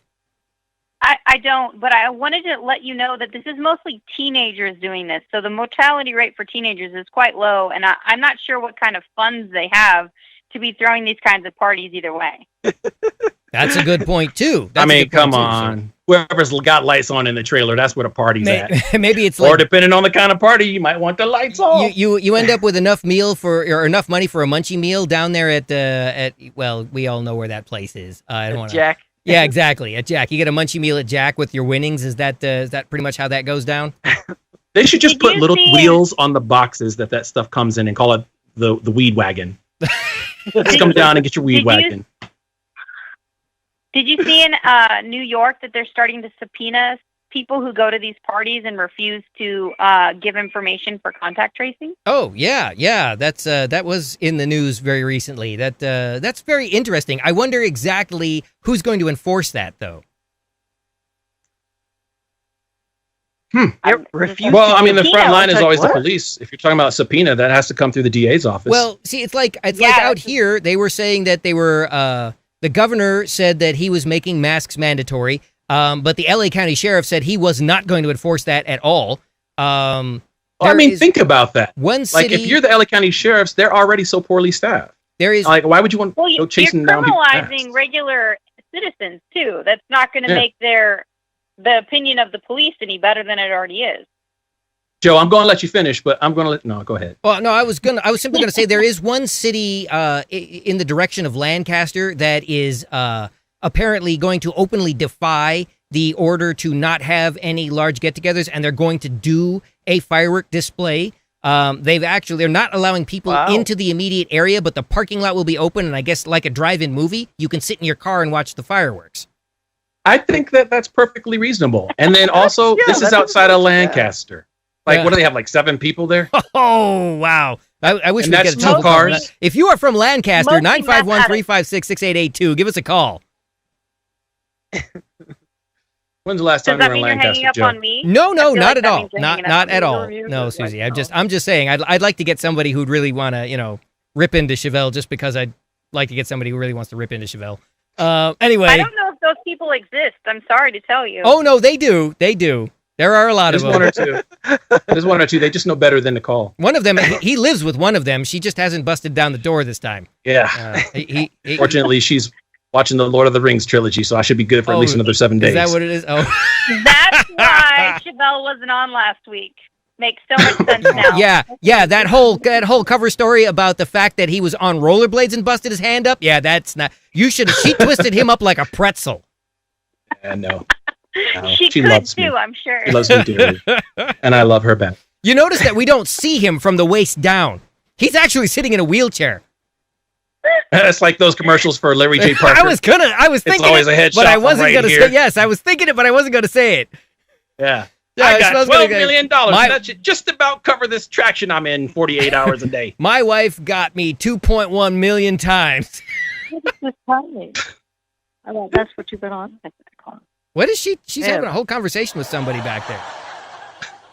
I don't, but I wanted to let you know that this is mostly teenagers doing this. So the mortality rate for teenagers is quite low, and I'm not sure what kind of funds they have to be throwing these kinds of parties either way. That's a good point, too. Come on. Whoever's got lights on in the trailer, that's where the party's at. Maybe it's or depending on the kind of party, you might want the lights on. You end up with enough enough money for a munchie meal down there at well, we all know where that place is. I don't want Jack. Yeah, exactly. At Jack. You get a munchie meal at Jack with your winnings. Is that pretty much how that goes down? They should just put little wheels on the boxes that stuff comes in and call it the weed wagon. Just come down and get your weed wagon. Did you see in New York that they're starting to subpoena people who go to these parties and refuse to give information for contact tracing? Oh, yeah. That was in the news very recently. That's very interesting. I wonder exactly who's going to enforce that, though. Well, I mean, the front line is always the police. If you're talking about a subpoena, that has to come through the DA's office. Well, see, it's like out here, they were saying that they were, the governor said that he was making masks mandatory, but the LA County Sheriff said he was not going to enforce that at all. Think about that. One city, like, if you're the LA County Sheriffs, they're already so poorly staffed. There is like, why would you want to go chasing down people? You're criminalizing regular citizens too. That's not going to make the opinion of the police any better than it already is. Joe, I'm going to let you finish, but I'm going to no, go ahead. Well, no, I was simply going to say there is one city in the direction of Lancaster that is apparently going to openly defy the order to not have any large get-togethers, and they're going to do a firework display. They're not allowing people into the immediate area, but the parking lot will be open, and I guess like a drive-in movie, you can sit in your car and watch the fireworks. I think that's perfectly reasonable. And then also, this is outside of Lancaster. Like, what do they have, like 7 people there? Oh, wow. I wish we could get 2 cars. If you are from Lancaster, 951-356-6882, give us a call. When's the last time you were in Lancaster, Joe? On me? No, not at all. Not at all. No, Susie. I'm just saying, I'd like to get somebody who'd really want to, rip into Chevelle, just because I'd like to get somebody who really wants to rip into Chevelle. Anyway. I don't know if those people exist. I'm sorry to tell you. Oh, no, they do. They do. There are a lot of There's them. one or two. There's one or two. They just know better than to call. One of them, he lives with one of them. She just hasn't busted down the door this time. Yeah. He Fortunately, she's watching the Lord of the Rings trilogy, so I should be good for at least another 7 days. Is that what it is? Oh. That's why Chevelle wasn't on last week. Makes so much sense now. Yeah. That whole cover story about the fact that he was on rollerblades and busted his hand up. Yeah, that's not. She twisted him up like a pretzel. Yeah, no. She could loves too, me. I'm sure. She loves me dearly, and I love her back. You notice that we don't see him from the waist down. He's actually sitting in a wheelchair. It's like those commercials for Larry J. Parker. I was thinking always it, a headshot but I from wasn't right gonna here. say yes. I was thinking it, but I wasn't gonna say it. Yeah. Yeah, I it got smells $12 good. million. That should just about cover this traction I'm in 48 hours a day. My wife got me 2.1 million times. That's what you've been on. What is she? She's Yeah. having a whole conversation with somebody back there.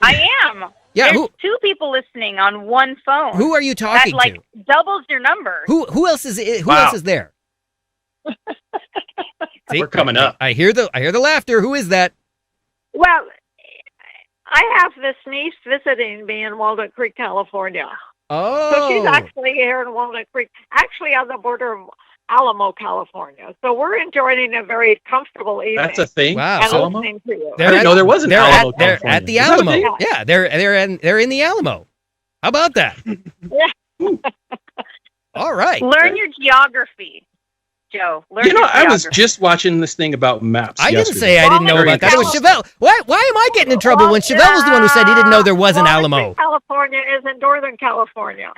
I am. Yeah, There's two people listening on one phone. who are you talking that, to? doubles your number. Who else is it? Who Wow. else is there? See, We're coming up. I hear the laughter. Who is that? Well, I have this niece visiting me in Walnut Creek, California. Oh, So she's actually here in Walnut Creek, actually on the border of Alamo, California. So we're enjoying a very comfortable evening. That's a thing. Wow. and So listening to you. I didn't know there was an they're Alamo, at, they're California. at the Is that a Alamo. thing? Yeah, they're in the Alamo. How about that? All right. Learn your geography, Joe. Learn You know, your I was geography. just watching this thing about maps. I didn't yesterday. say I didn't know about that. It was Chevelle. Why am I getting in trouble when Chevelle was the one who said he didn't know there was an Walnut Alamo? Creek, California is in Northern California.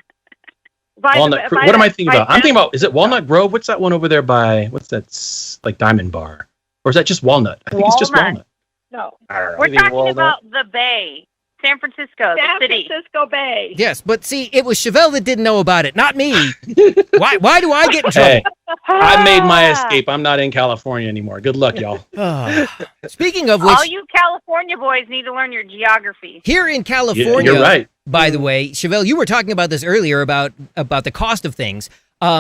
By the- Walnut. by What am the- I thinking by about? I'm thinking the- about. Is it Walnut Grove? What's that one over there by? What's that? Like Diamond Bar, or is that just Walnut? I think it's just Walnut. Walnut. No, I don't know. We're Maybe talking Walnut. about the Bay, San Francisco, the San city. Francisco Bay. Yes, but see, it was Chevelle that didn't know about it, not me. Why do I get in trouble? Hey, I made my escape. I'm not in California anymore. Good luck, y'all. Speaking of which, All you California boys need to learn your geography. here in Yeah, California, you're right. by the way, Chevelle, you were talking about this earlier about the cost of things.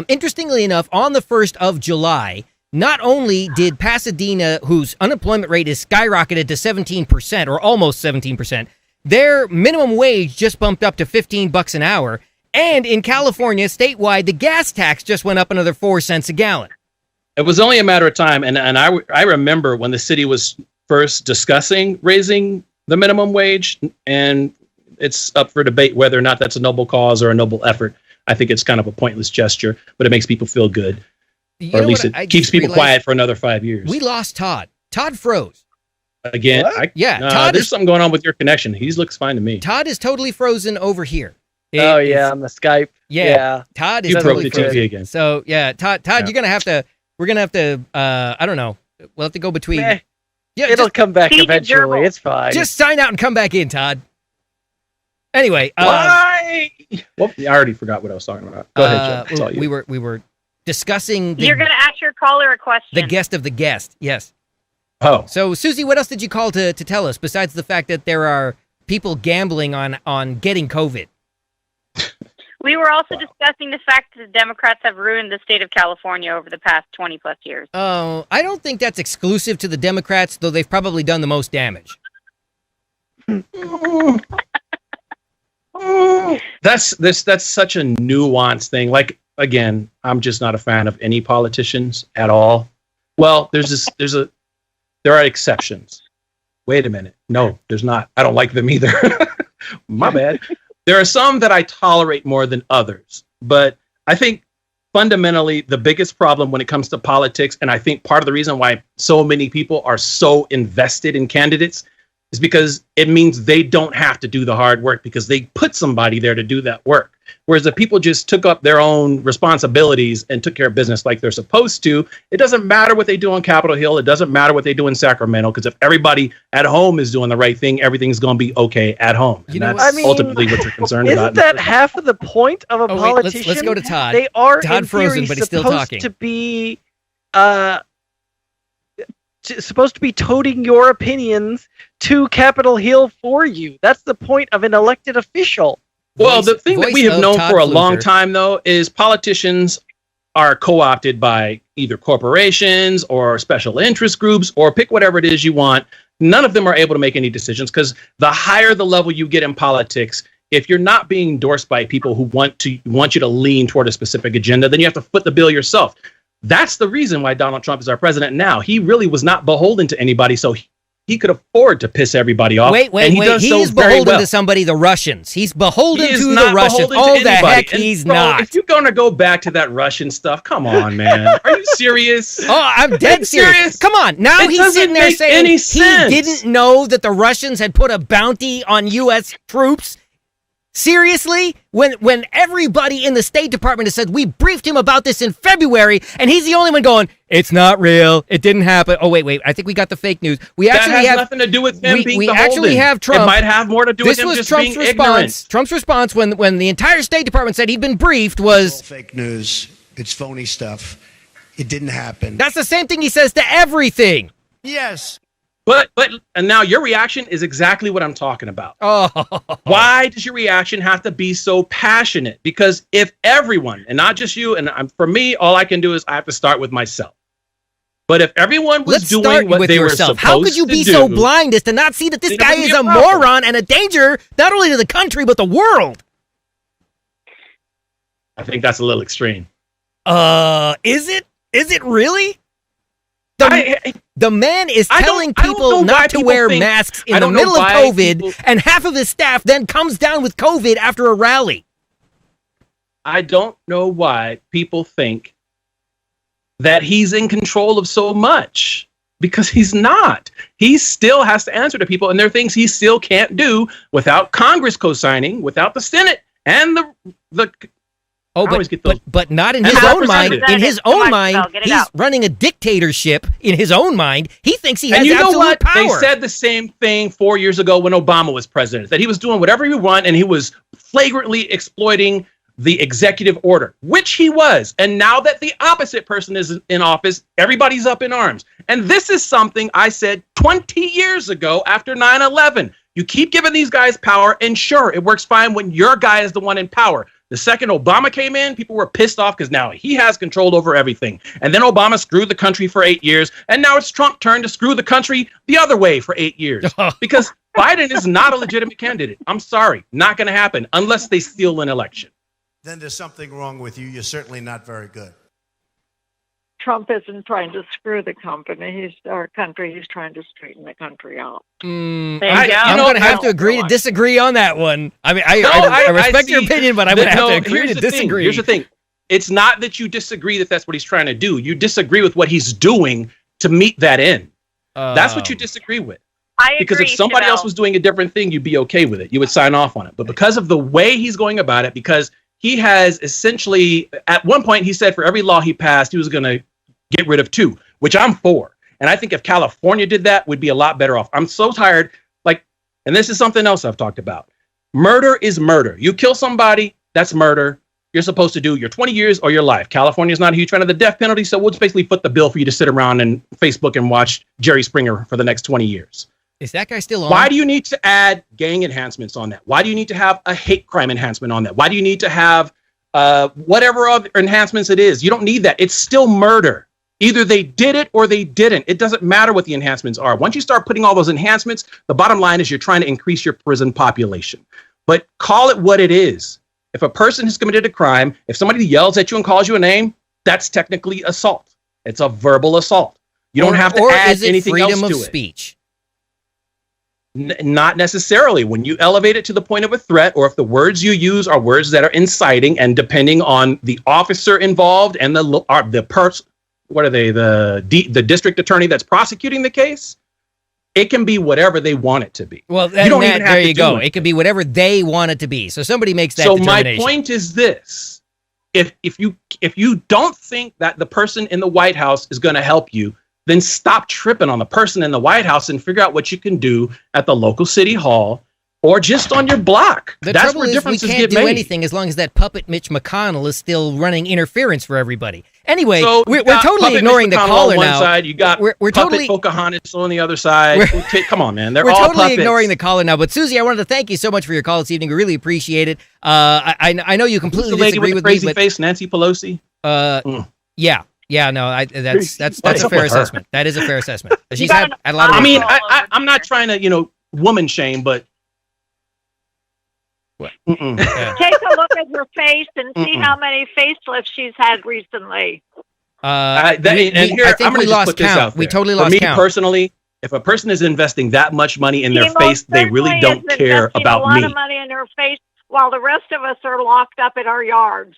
Interestingly enough, on the 1st of July, not only did Pasadena, whose unemployment rate is skyrocketed to 17% or almost 17%, their minimum wage just bumped up to $15 an hour. And in California, statewide, the gas tax just went up another 4 cents a gallon. It was only a matter of time, and I remember when the city was first discussing raising the minimum wage, and it's up for debate whether or not that's a noble cause or a noble effort. I think it's kind of a pointless gesture, but it makes people feel good, You or at know least what I it keeps just people realized? quiet for another 5 years. We lost Todd. Todd froze. Again, Yeah, Todd there's is something going on with your connection. He looks fine to me. Todd is totally frozen over here. Oh It yeah, is- on the Skype. yeah. Todd is You broke totally the frozen. TV again. So yeah, Todd, Yeah. we're gonna have to. I don't know. We'll have to go between. Eh, Yeah, It'll come back Feed the eventually. gerbil. It's fine. just sign out and come back in, Todd. Anyway, Why? Well, I already forgot what I was talking about. Go ahead, Joe. It's all you. we were discussing You're going to ask your caller a question. the guest of the guest. Yes. Oh, So Susie, what else did you call to tell us besides the fact that there are people gambling on getting COVID? We were also discussing the fact that the Democrats have ruined the state of California over the past 20 plus years. Oh, I don't think that's exclusive to the Democrats, though they've probably done the most damage. that's such a nuanced thing. Like, again, I'm just not a fan of any politicians at all. Well, there are exceptions. Wait a minute. No, there's not. I don't like them either. My bad. There are some that I tolerate more than others, but I think fundamentally the biggest problem when it comes to politics, and I think part of the reason why so many people are so invested in candidates, is because it means they don't have to do the hard work because they put somebody there to do that work. Whereas if people just took up their own responsibilities and took care of business like they're supposed to, it doesn't matter what they do on Capitol Hill. It doesn't matter what they do in Sacramento, because if everybody at home is doing the right thing, everything's going to be okay at home. And You know that's what? I mean, ultimately what you're concerned about. Isn't that half of the point of a Oh, wait, politician? let's go to Todd. They are Todd in frozen, theory but he's still supposed talking. to be supposed to be toting your opinions to Capitol Hill for you. That's the point of an elected official. Well, the thing that we Voice have of known Todd for a long Fluker. time, though, is politicians are co-opted by either corporations or special interest groups, or pick whatever it is you want. None of them are able to make any decisions because the higher the level you get in politics, if you're not being endorsed by people who want you to lean toward a specific agenda, then you have to foot the bill yourself. That's the reason why Donald Trump is our president now. He really was not beholden to anybody, so he could afford to piss everybody off. Wait. He's beholden to somebody, the Russians. He's beholden to the Russians. Oh, the heck, he's not. If you're going to go back to that Russian stuff, come on, man. Are you serious? Oh, I'm dead serious. Come on. Now he's sitting there saying he didn't know that the Russians had put a bounty on U.S. troops. Seriously? When everybody in the State Department has said, we briefed him about this in February, and he's the only one going, it's not real. It didn't happen. Oh, wait. I think we got the fake news. That has nothing to do with him being beholden. We actually have Trump. It might have more to do with him just being ignorant. Trump's response when the entire State Department said he'd been briefed was... fake news. It's phony stuff. It didn't happen. That's the same thing he says to everything. Yes. But and now your reaction is exactly what I'm talking about. Oh. Why does your reaction have to be so passionate? Because if everyone, and not just you, and for me, all I can do is I have to start with myself. But if everyone was doing what they were supposed to do... How could you be so blind as to not see that this guy is a moron and a danger, not only to the country, but the world? I think that's a little extreme. Is it? Is it really? The man is telling people not to wear masks in the middle of COVID, and half of his staff then comes down with COVID after a rally. I don't know why people think that he's in control of so much, because he's not. He still has to answer to people, and there are things he still can't do without Congress co-signing, without the Senate and the but not in his own mind. In his own mind, he's running a dictatorship. In his own mind, he thinks he has absolute power. They said the same thing 4 years ago when Obama was president, that he was doing whatever he wanted, and he was flagrantly exploiting the executive order, which he was. And now that the opposite person is in office, everybody's up in arms. And this is something I said 20 years ago after 9/11. You keep giving these guys power, and sure, it works fine when your guy is the one in power. The second Obama came in, people were pissed off because now he has control over everything. And then Obama screwed the country for 8 years. And now it's Trump's turn to screw the country the other way for 8 years. Because Biden is not a legitimate candidate. I'm sorry. Not going to happen unless they steal an election. Then there's something wrong with you. You're certainly not very good. Trump isn't trying to screw the company. Our country. He's trying to straighten the country out. I'm going to have to agree to disagree on that one. I mean, I respect your opinion, but I'm going to have to agree to disagree. Here's the thing. It's not that you disagree that that's what he's trying to do. You disagree with what he's doing to meet that end. That's what you disagree with. I agree, because if somebody else was doing a different thing, you'd be okay with it. You would sign off on it. But because of the way he's going about it, because he has essentially, at one point, he said for every law he passed, he was going to get rid of 2, which I'm for. And I think if California did that, we'd be a lot better off. I'm so tired. And this is something else I've talked about. Murder is murder. You kill somebody, that's murder. You're supposed to do your 20 years or your life. California's not a huge fan of the death penalty, so we'll just basically foot the bill for you to sit around and Facebook and watch Jerry Springer for the next 20 years. Is that guy still on? Why do you need to add gang enhancements on that? Why do you need to have a hate crime enhancement on that? Why do you need to have whatever other enhancements it is? You don't need that. It's still murder. Either they did it or they didn't. It doesn't matter what the enhancements are. Once you start putting all those enhancements, the bottom line is you're trying to increase your prison population. But call it what it is. If a person has committed a crime, if somebody yells at you and calls you a name, that's technically assault. It's a verbal assault. You don't have to add anything else to it. Or is it freedom of speech? Not necessarily. When you elevate it to the point of a threat, or if the words you use are words that are inciting, and depending on the officer involved and the person, what are they, the district attorney that's prosecuting the case, it can be whatever they want it to be. Well, there you go. It can be whatever they want it to be. So somebody makes that determination. So my point is this: if you don't think that the person in the White House is going to help you, then stop tripping on the person in the White House and figure out what you can do at the local city hall or just on your block. That's where differences get made. We can't do anything as long as that puppet Mitch McConnell is still running interference for everybody. Anyway, so we're totally ignoring the caller now. On one side, you got we're totally Pocahontas on the other side. Come on, man. We're all totally puppets. Ignoring the caller now. But Susie, I wanted to thank you so much for your call this evening. We really appreciate it. I know you completely disagree with the crazy me, face, Nancy Pelosi. Yeah. Yeah, no, that's a fair with her? assessment. That is a fair assessment. She's got had a lot of. I mean, all over I'm not trying to, woman shame, but What? Mm-mm. Take a look at her face and see how many facelifts she's had recently. I I'm think gonna we just lost put this count. out We there. totally For lost me count. personally, if a person is investing that much money in their She face, most they really certainly don't is care investing about a lot me. of money in her face, while the rest of us are locked up in our yards.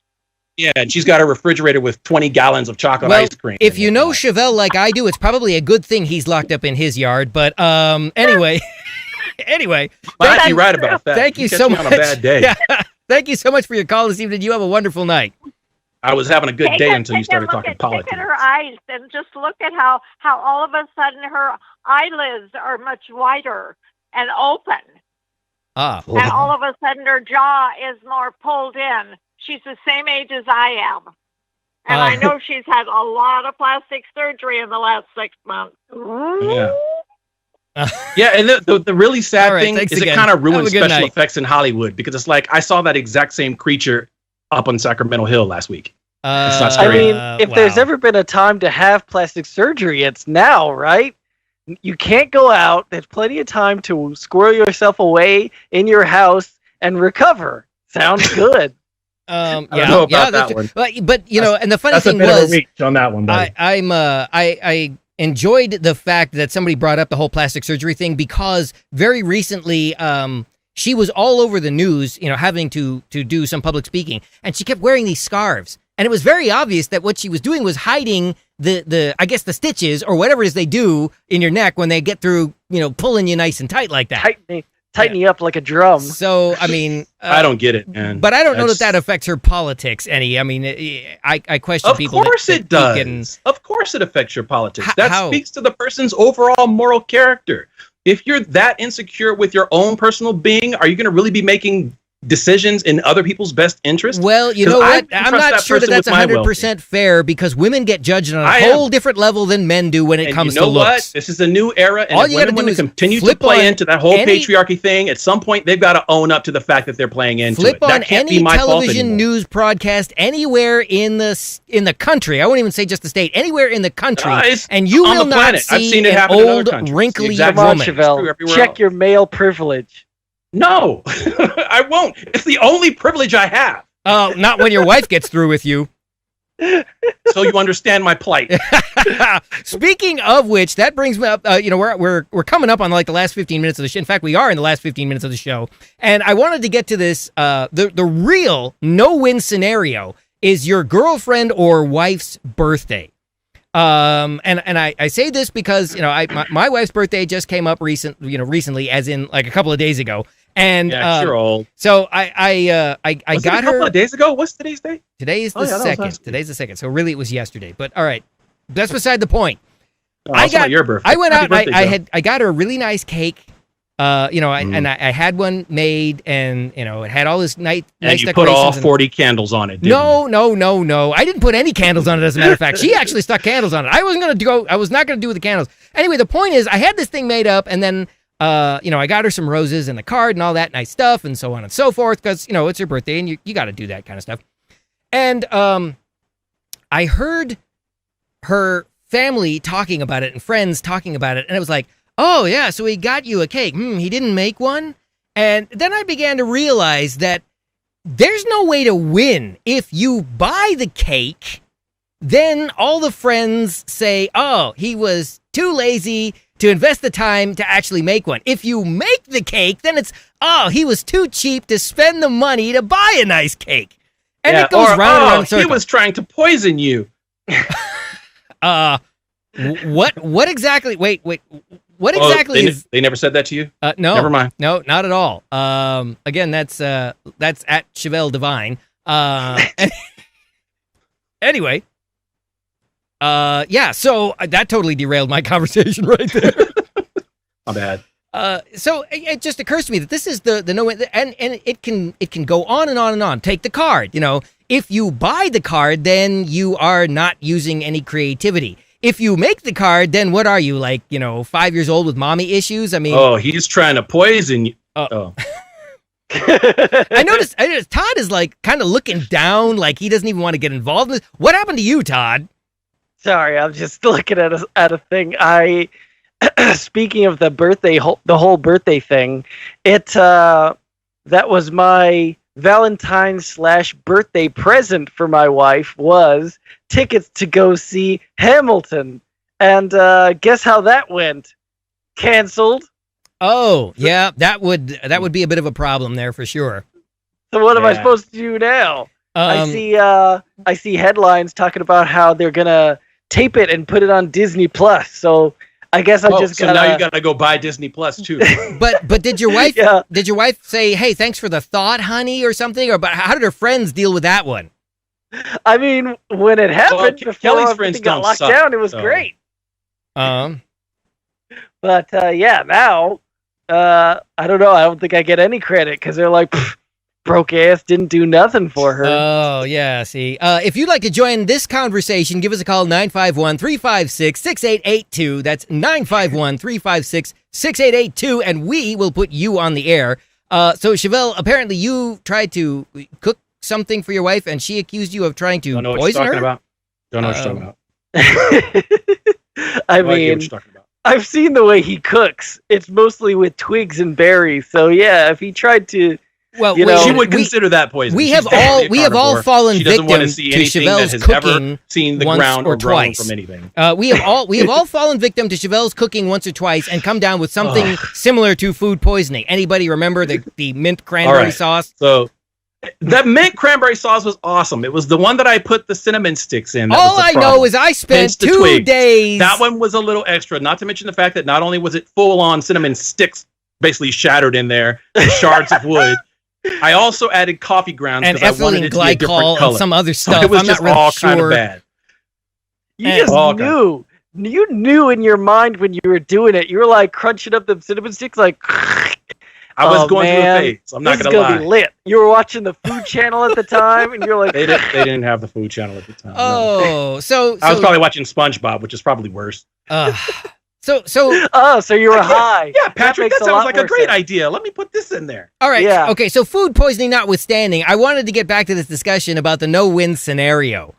Yeah, and she's got a refrigerator with 20 gallons of chocolate Well, ice cream. if you know Chevelle like I do, it's probably a good thing he's locked up in his yard. But anyway, might be right about that. thank you catch so me much. on a bad day. Yeah. Thank you so much for your call this evening. You have a wonderful night. I was having a good day until you started talking Look politics. at her eyes and just look at how all of a sudden her eyelids are much wider and open. Ah, And all of a sudden her jaw is more pulled in. She's the same age as I am. And I know she's had a lot of plastic surgery in the last 6 months. Yeah. Yeah, and the really sad All right, thing thanks is again. it kind of Have a ruins good special night. effects in Hollywood because it's like I saw that exact same creature up on Sacramento Hill last week. It's not I scary. mean, if there's ever been a time to have plastic surgery, it's now, right? You can't go out. There's plenty of time to squirrel yourself away in your house and recover. Sounds good. I don't know about that one. But and the funny That's a thing bit of was, a reach on that one, buddy. I enjoyed the fact that somebody brought up the whole plastic surgery thing because very recently, she was all over the news, having to do some public speaking, and she kept wearing these scarves, and it was very obvious that what she was doing was hiding the the stitches or whatever it is they do in your neck when they get through, pulling you nice and tight like that. Tighten you up like a drum. So, I mean, I don't get it, man. but I don't know that affects her politics any. I mean, I question people. Of course it does. Getting, Of course it affects your politics. How? That speaks to the person's overall moral character. If you're that insecure with your own personal being, are you going to really be making decisions in other people's best interest? well, you 'Cause know I what? wouldn't I'm trust not that sure that person that's with my 100% fair because women get judged on a I whole am. different level than men do when it And comes you know to what? looks. This is a new era, and All if you gotta women do want to is continue to flip play on into that whole any- patriarchy thing, at some point they've got to own up to the fact that they're playing into Flip it. on That can't any be my fault television anymore. news broadcast anywhere in the country. I won't even say just the state. Anywhere in the country, It's and you on will the not planet. I've see seen it an happen in other old, countries. wrinkly Exactly. Come on, woman. True Chevelle. everywhere Check else. your male privilege. No, I won't. It's the only privilege I have. Not when your wife gets through with you. So you understand my plight. Speaking of which, that brings me up. We're coming up on like the last 15 minutes of the show. In fact, we are in the last 15 minutes of the show, and I wanted to get to this. The real no-win scenario is your girlfriend or wife's birthday. And I say this because my wife's birthday just came up recently, as in like a couple of days ago. And Yeah, sure old. so I Was it got a couple her. of days ago. What's today's date? Today is the Oh, yeah, that was second. last week. Today's the second. So really, it was yesterday. But all right, that's beside the point. Oh, it's not your birthday. I went Happy out. And birthday, Joe. I got her a really nice cake. And I had one made, and it had all this nice And you put decorations. all and- 40 candles on it. Didn't No. I didn't put any candles on it. As a matter of fact, she actually stuck candles on it. I was not gonna do the candles. Anyway, the point is, I had this thing made up, and then I got her some roses and the card and all that nice stuff, and so on and so forth, because it's her birthday, and you got to do that kind of stuff. And I heard her family talking about it and friends talking about it, and it was like, oh yeah, so he got you a cake. He didn't make one. And then I began to realize that there's no way to win. If you buy the cake, then all the friends say, oh, he was too lazy to invest the time to actually make one. If you make the cake, then it's, oh, he was too cheap to spend the money to buy a nice cake. And it goes round and round in circles. He was trying to poison you. What exactly? Wait. What exactly is? They never said that to you? No. Never mind. No, not at all. Again, that's at Chevelle Devine. Anyway. Yeah. So that totally derailed my conversation right there. My bad. So it just occurs to me that this is the no, and it can go on and on and on. Take the card. If you buy the card, then you are not using any creativity. If you make the card, then what are you, like, 5 years old with mommy issues? I mean, oh, he's trying to poison you. Oh. I noticed Todd is like kind of looking down, like he doesn't even want to get involved in this. What happened to you, Todd? Sorry, I'm just looking at a thing. Speaking of the whole birthday thing, that was my Valentine's/birthday present for my wife was tickets to go see Hamilton. And guess how that went? Canceled. Oh, yeah, that would be a bit of a problem there for sure. So what am I supposed to do now? I see headlines talking about how they're gonna tape it and put it on Disney Plus. So I guess now you gotta go buy Disney Plus too. But did your wife did your wife say, "Hey, thanks for the thought, honey," or something? Or but how did her friends deal with that one? I mean, when it happened before Kelly's friends everything got don't locked suck, down, it was so. great. Um. But now I don't know. I don't think I get any credit because they're like, broke ass didn't do nothing for her. Oh, yeah, see. If you'd like to join this conversation, give us a call, 951-356-6882. That's 951-356-6882, and we will put you on the air. So, Chevelle, apparently you tried to cook something for your wife, and she accused you of trying to poison her? Don't know what you're talking about. I mean, I've seen the way he cooks. It's mostly with twigs and berries. So, yeah, if he tried to... Well, she would consider that poison. We have all fallen victim to Chevelle's cooking seen the once ground or grown twice. From anything. We have all fallen victim to Chevelle's cooking once or twice and come down with something similar to food poisoning. Anybody remember the mint cranberry sauce? So that mint cranberry sauce was awesome. It was the one that I put the cinnamon sticks in. All I know is I spent 2 days. That one was a little extra. Not to mention the fact that not only was it full on cinnamon sticks, basically shattered in there, shards of wood. I also added coffee grounds and because I wanted it to be a different glycol color. and some other stuff. It was I'm just not really all sure. kind of bad. You just knew. You knew in your mind when you were doing it. You were like crunching up them cinnamon sticks, like. I was going through a phase. I'm not gonna lie. Be lit. You were watching the Food Channel at the time, and you're like. They didn't have the Food Channel at the time. Oh, no. so I was probably watching SpongeBob, which is probably worse. So you were high. Yeah, Patrick, that sounds like a great idea. Let me put this in there. All right. Yeah. Okay, so food poisoning notwithstanding, I wanted to get back to this discussion about the no-win scenario.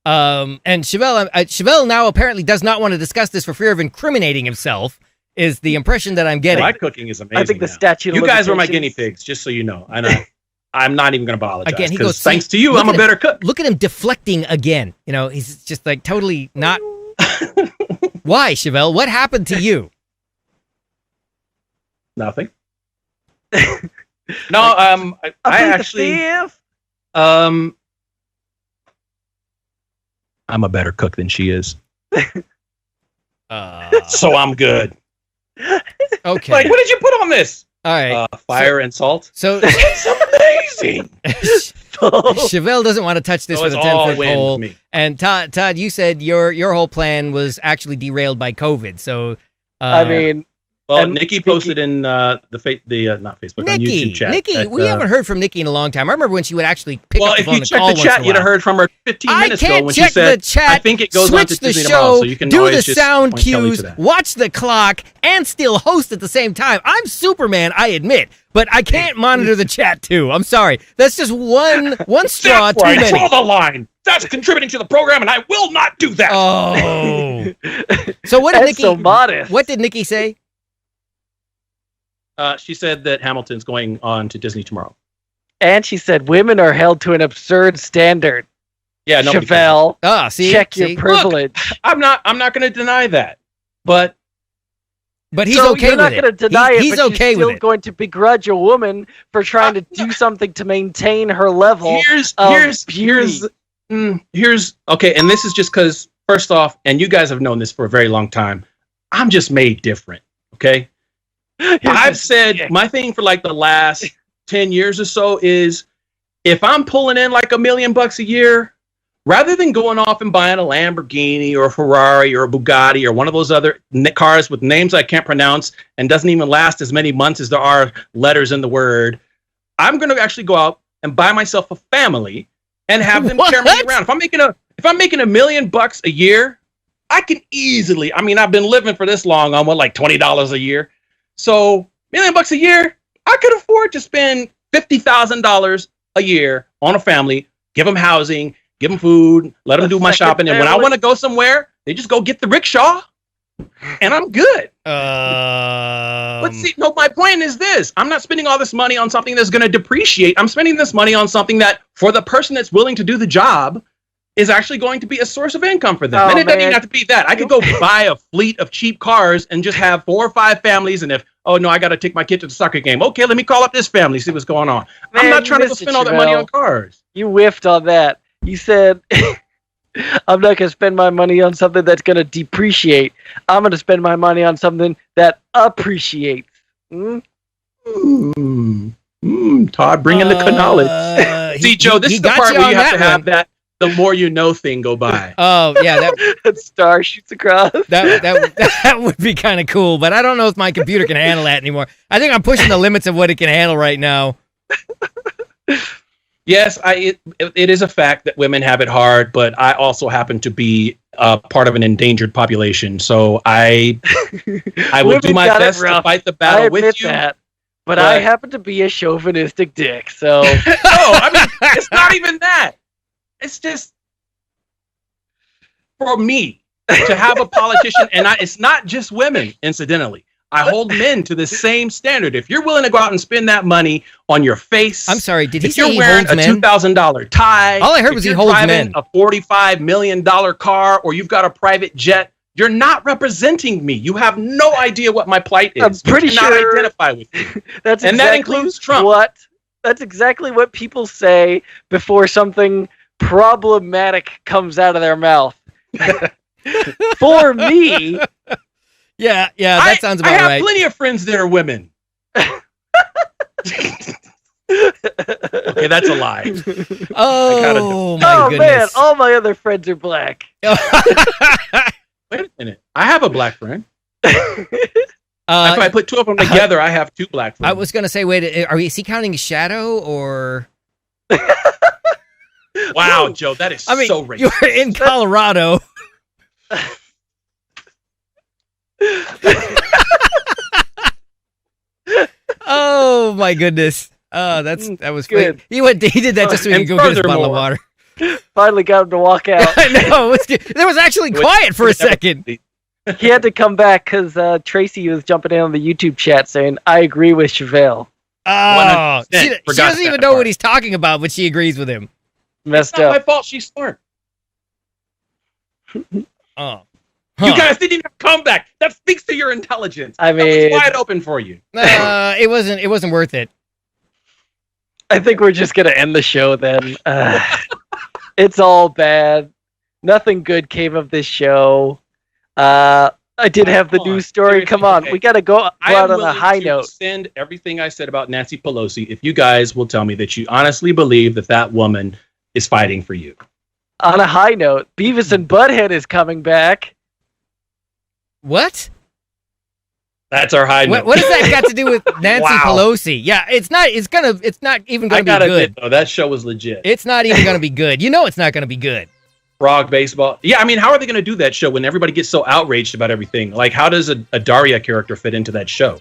And Chevelle now apparently does not want to discuss this for fear of incriminating himself, is the impression that I'm getting. My cooking is amazing. I think the statute of You guys were my limitations- guinea pigs, just so you know. And I'm not even going to apologize. Again, he goes, thanks to you, I'm a better cook. Look at him deflecting again. You know, he's just like totally not... Why, Chevelle? What happened to you? Nothing. No, I actually, I'm a better cook than she is. So I'm good. Okay. Like, what did you put on this? All right. Fire and salt. So it's amazing. Chevelle doesn't want to touch this with a 10-foot pole. And Todd, you said your whole plan was actually derailed by COVID. So I mean, well, Nikki posted in not Facebook, on YouTube chat. Nikki, we haven't heard from Nikki in a long time. I remember when she would actually pick up the phone and call once in a while. Well, if you checked the chat, you'd have heard from her 15 minutes ago when she said, the chat, I think it goes on to switch the Disney show, tomorrow, so you can do always the just sound point Kelly cues, to that. watch the clock, and still host at the same time. I'm Superman, I admit, but I can't monitor the chat too. I'm sorry. That's just one straw too many. Draw the line. That's contributing to the program, and I will not do that. Oh. So what did That's Nikki? so modest. What did Nikki say? She said that Hamilton's going on to Disney tomorrow. And she said women are held to an absurd standard. Yeah, Chevelle, check your privilege. Look, I'm not going to deny that, but he's so okay you're not with going to deny it. He's but okay you're still with it. going to begrudge a woman for trying to do something to maintain her level. Here's okay, and this is just because first off, and you guys have known this for a very long time, I'm just made different. Okay. I've said my thing for like the last 10 years or so is if I'm pulling in like $1 million a year, rather than going off and buying a Lamborghini or a Ferrari or a Bugatti or one of those other cars with names I can't pronounce and doesn't even last as many months as there are letters in the word, I'm going to actually go out and buy myself a family and have them carry me around. If I'm making $1 million a year, I can easily, I mean, I've been living for this long on like $20 a year. So $1 million a year, I could afford to spend $50,000 a year on a family, give them housing, give them food, let them do my shopping. And when I want to go somewhere, they just go get the rickshaw and I'm good. But see, no, my point is this. I'm not spending all this money on something that's going to depreciate. I'm spending this money on something that for the person that's willing to do the job is actually going to be a source of income for them. And it doesn't even have to be that. I could go buy a fleet of cheap cars and just have 4 or 5 families. And if, oh no, I got to take my kid to the soccer game. Okay, let me call up this family, see what's going on. Man, I'm not trying to spend all that money on cars. You whiffed on that. You said, I'm not going to spend my money on something that's going to depreciate. I'm going to spend my money on something that appreciates. Todd, bring in the knowledge. See, Joe, this is the part where you have to have that the more you know thing go by. Oh, yeah. That star shoots across. That would be kind of cool, but I don't know if my computer can handle that anymore. I think I'm pushing the limits of what it can handle right now. Yes, it is a fact that women have it hard, but I also happen to be part of an endangered population. So I will do my best to fight the battle with you. But I happen to be a chauvinistic dick, so... No, I mean, it's not even that. It's just, for me, to have a politician, and it's not just women, incidentally. I hold men to the same standard. If you're willing to go out and spend that money on your face... I'm sorry, did he say you're he wearing holds a men? $2,000 tie... All I heard was he holds men. a $45 million car, or you've got a private jet... You're not representing me. You have no idea what my plight is. I'm pretty sure not identify with me. That includes Trump. That's exactly what people say before something problematic comes out of their mouth. For me, yeah, that sounds about right. I have plenty of friends that are women. Okay, that's a lie. Oh my goodness! Man, all my other friends are black. Wait a minute. I have a black friend. If I put 2 of them together, I have 2 black friends. I was going to say, wait, is he counting Shadow or... Wow, Joe, that is so racist. You're in Colorado. Oh, my goodness. That was good. He did that just so he could go get his bottle of water. Finally got him to walk out. I know. There was actually quiet for a second. He had to come back because Tracy was jumping in on the YouTube chat saying, I agree with Chevelle. Oh, she doesn't even know what he's talking about, but she agrees with him. Messed up. It's not my fault. She's smart. Oh. You guys didn't even come back. That speaks to your intelligence. I mean, that was wide open for you. It wasn't worth it. I think we're just gonna end the show then. It's all bad. Nothing good came of this show. I did have the news story. Seriously, come on, we gotta go out on a high note. Send everything I said about Nancy Pelosi if you guys will tell me that you honestly believe that woman is fighting for you. On a high note, Beavis and Butthead is coming back. What? That's our high note. What does that got to do with Nancy Pelosi? Yeah, it's not even gonna be good. Admit, though, that show was legit. It's not even gonna be good. You know it's not gonna be good. Frog baseball. Yeah, I mean, how are they gonna do that show when everybody gets so outraged about everything? Like, how does a Daria character fit into that show?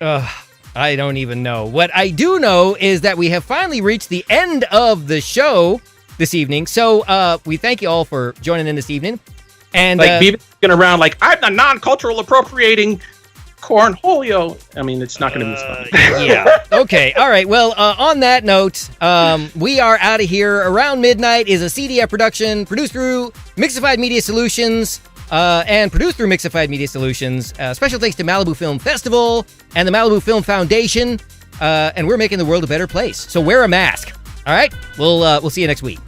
I don't even know. What I do know is that we have finally reached the end of the show this evening. So we thank you all for joining in this evening. And Beavis going around like, I'm a non-cultural appropriating cornholio. I mean, it's not going to be fun. Yeah. Okay. All right. Well, on that note, we are out of here. Around Midnight is a CDF production produced through Mixified Media Solutions and produced through Mixified Media Solutions. Special thanks to Malibu Film Festival and the Malibu Film Foundation. And we're making the world a better place. So wear a mask. All right. We'll see you next week.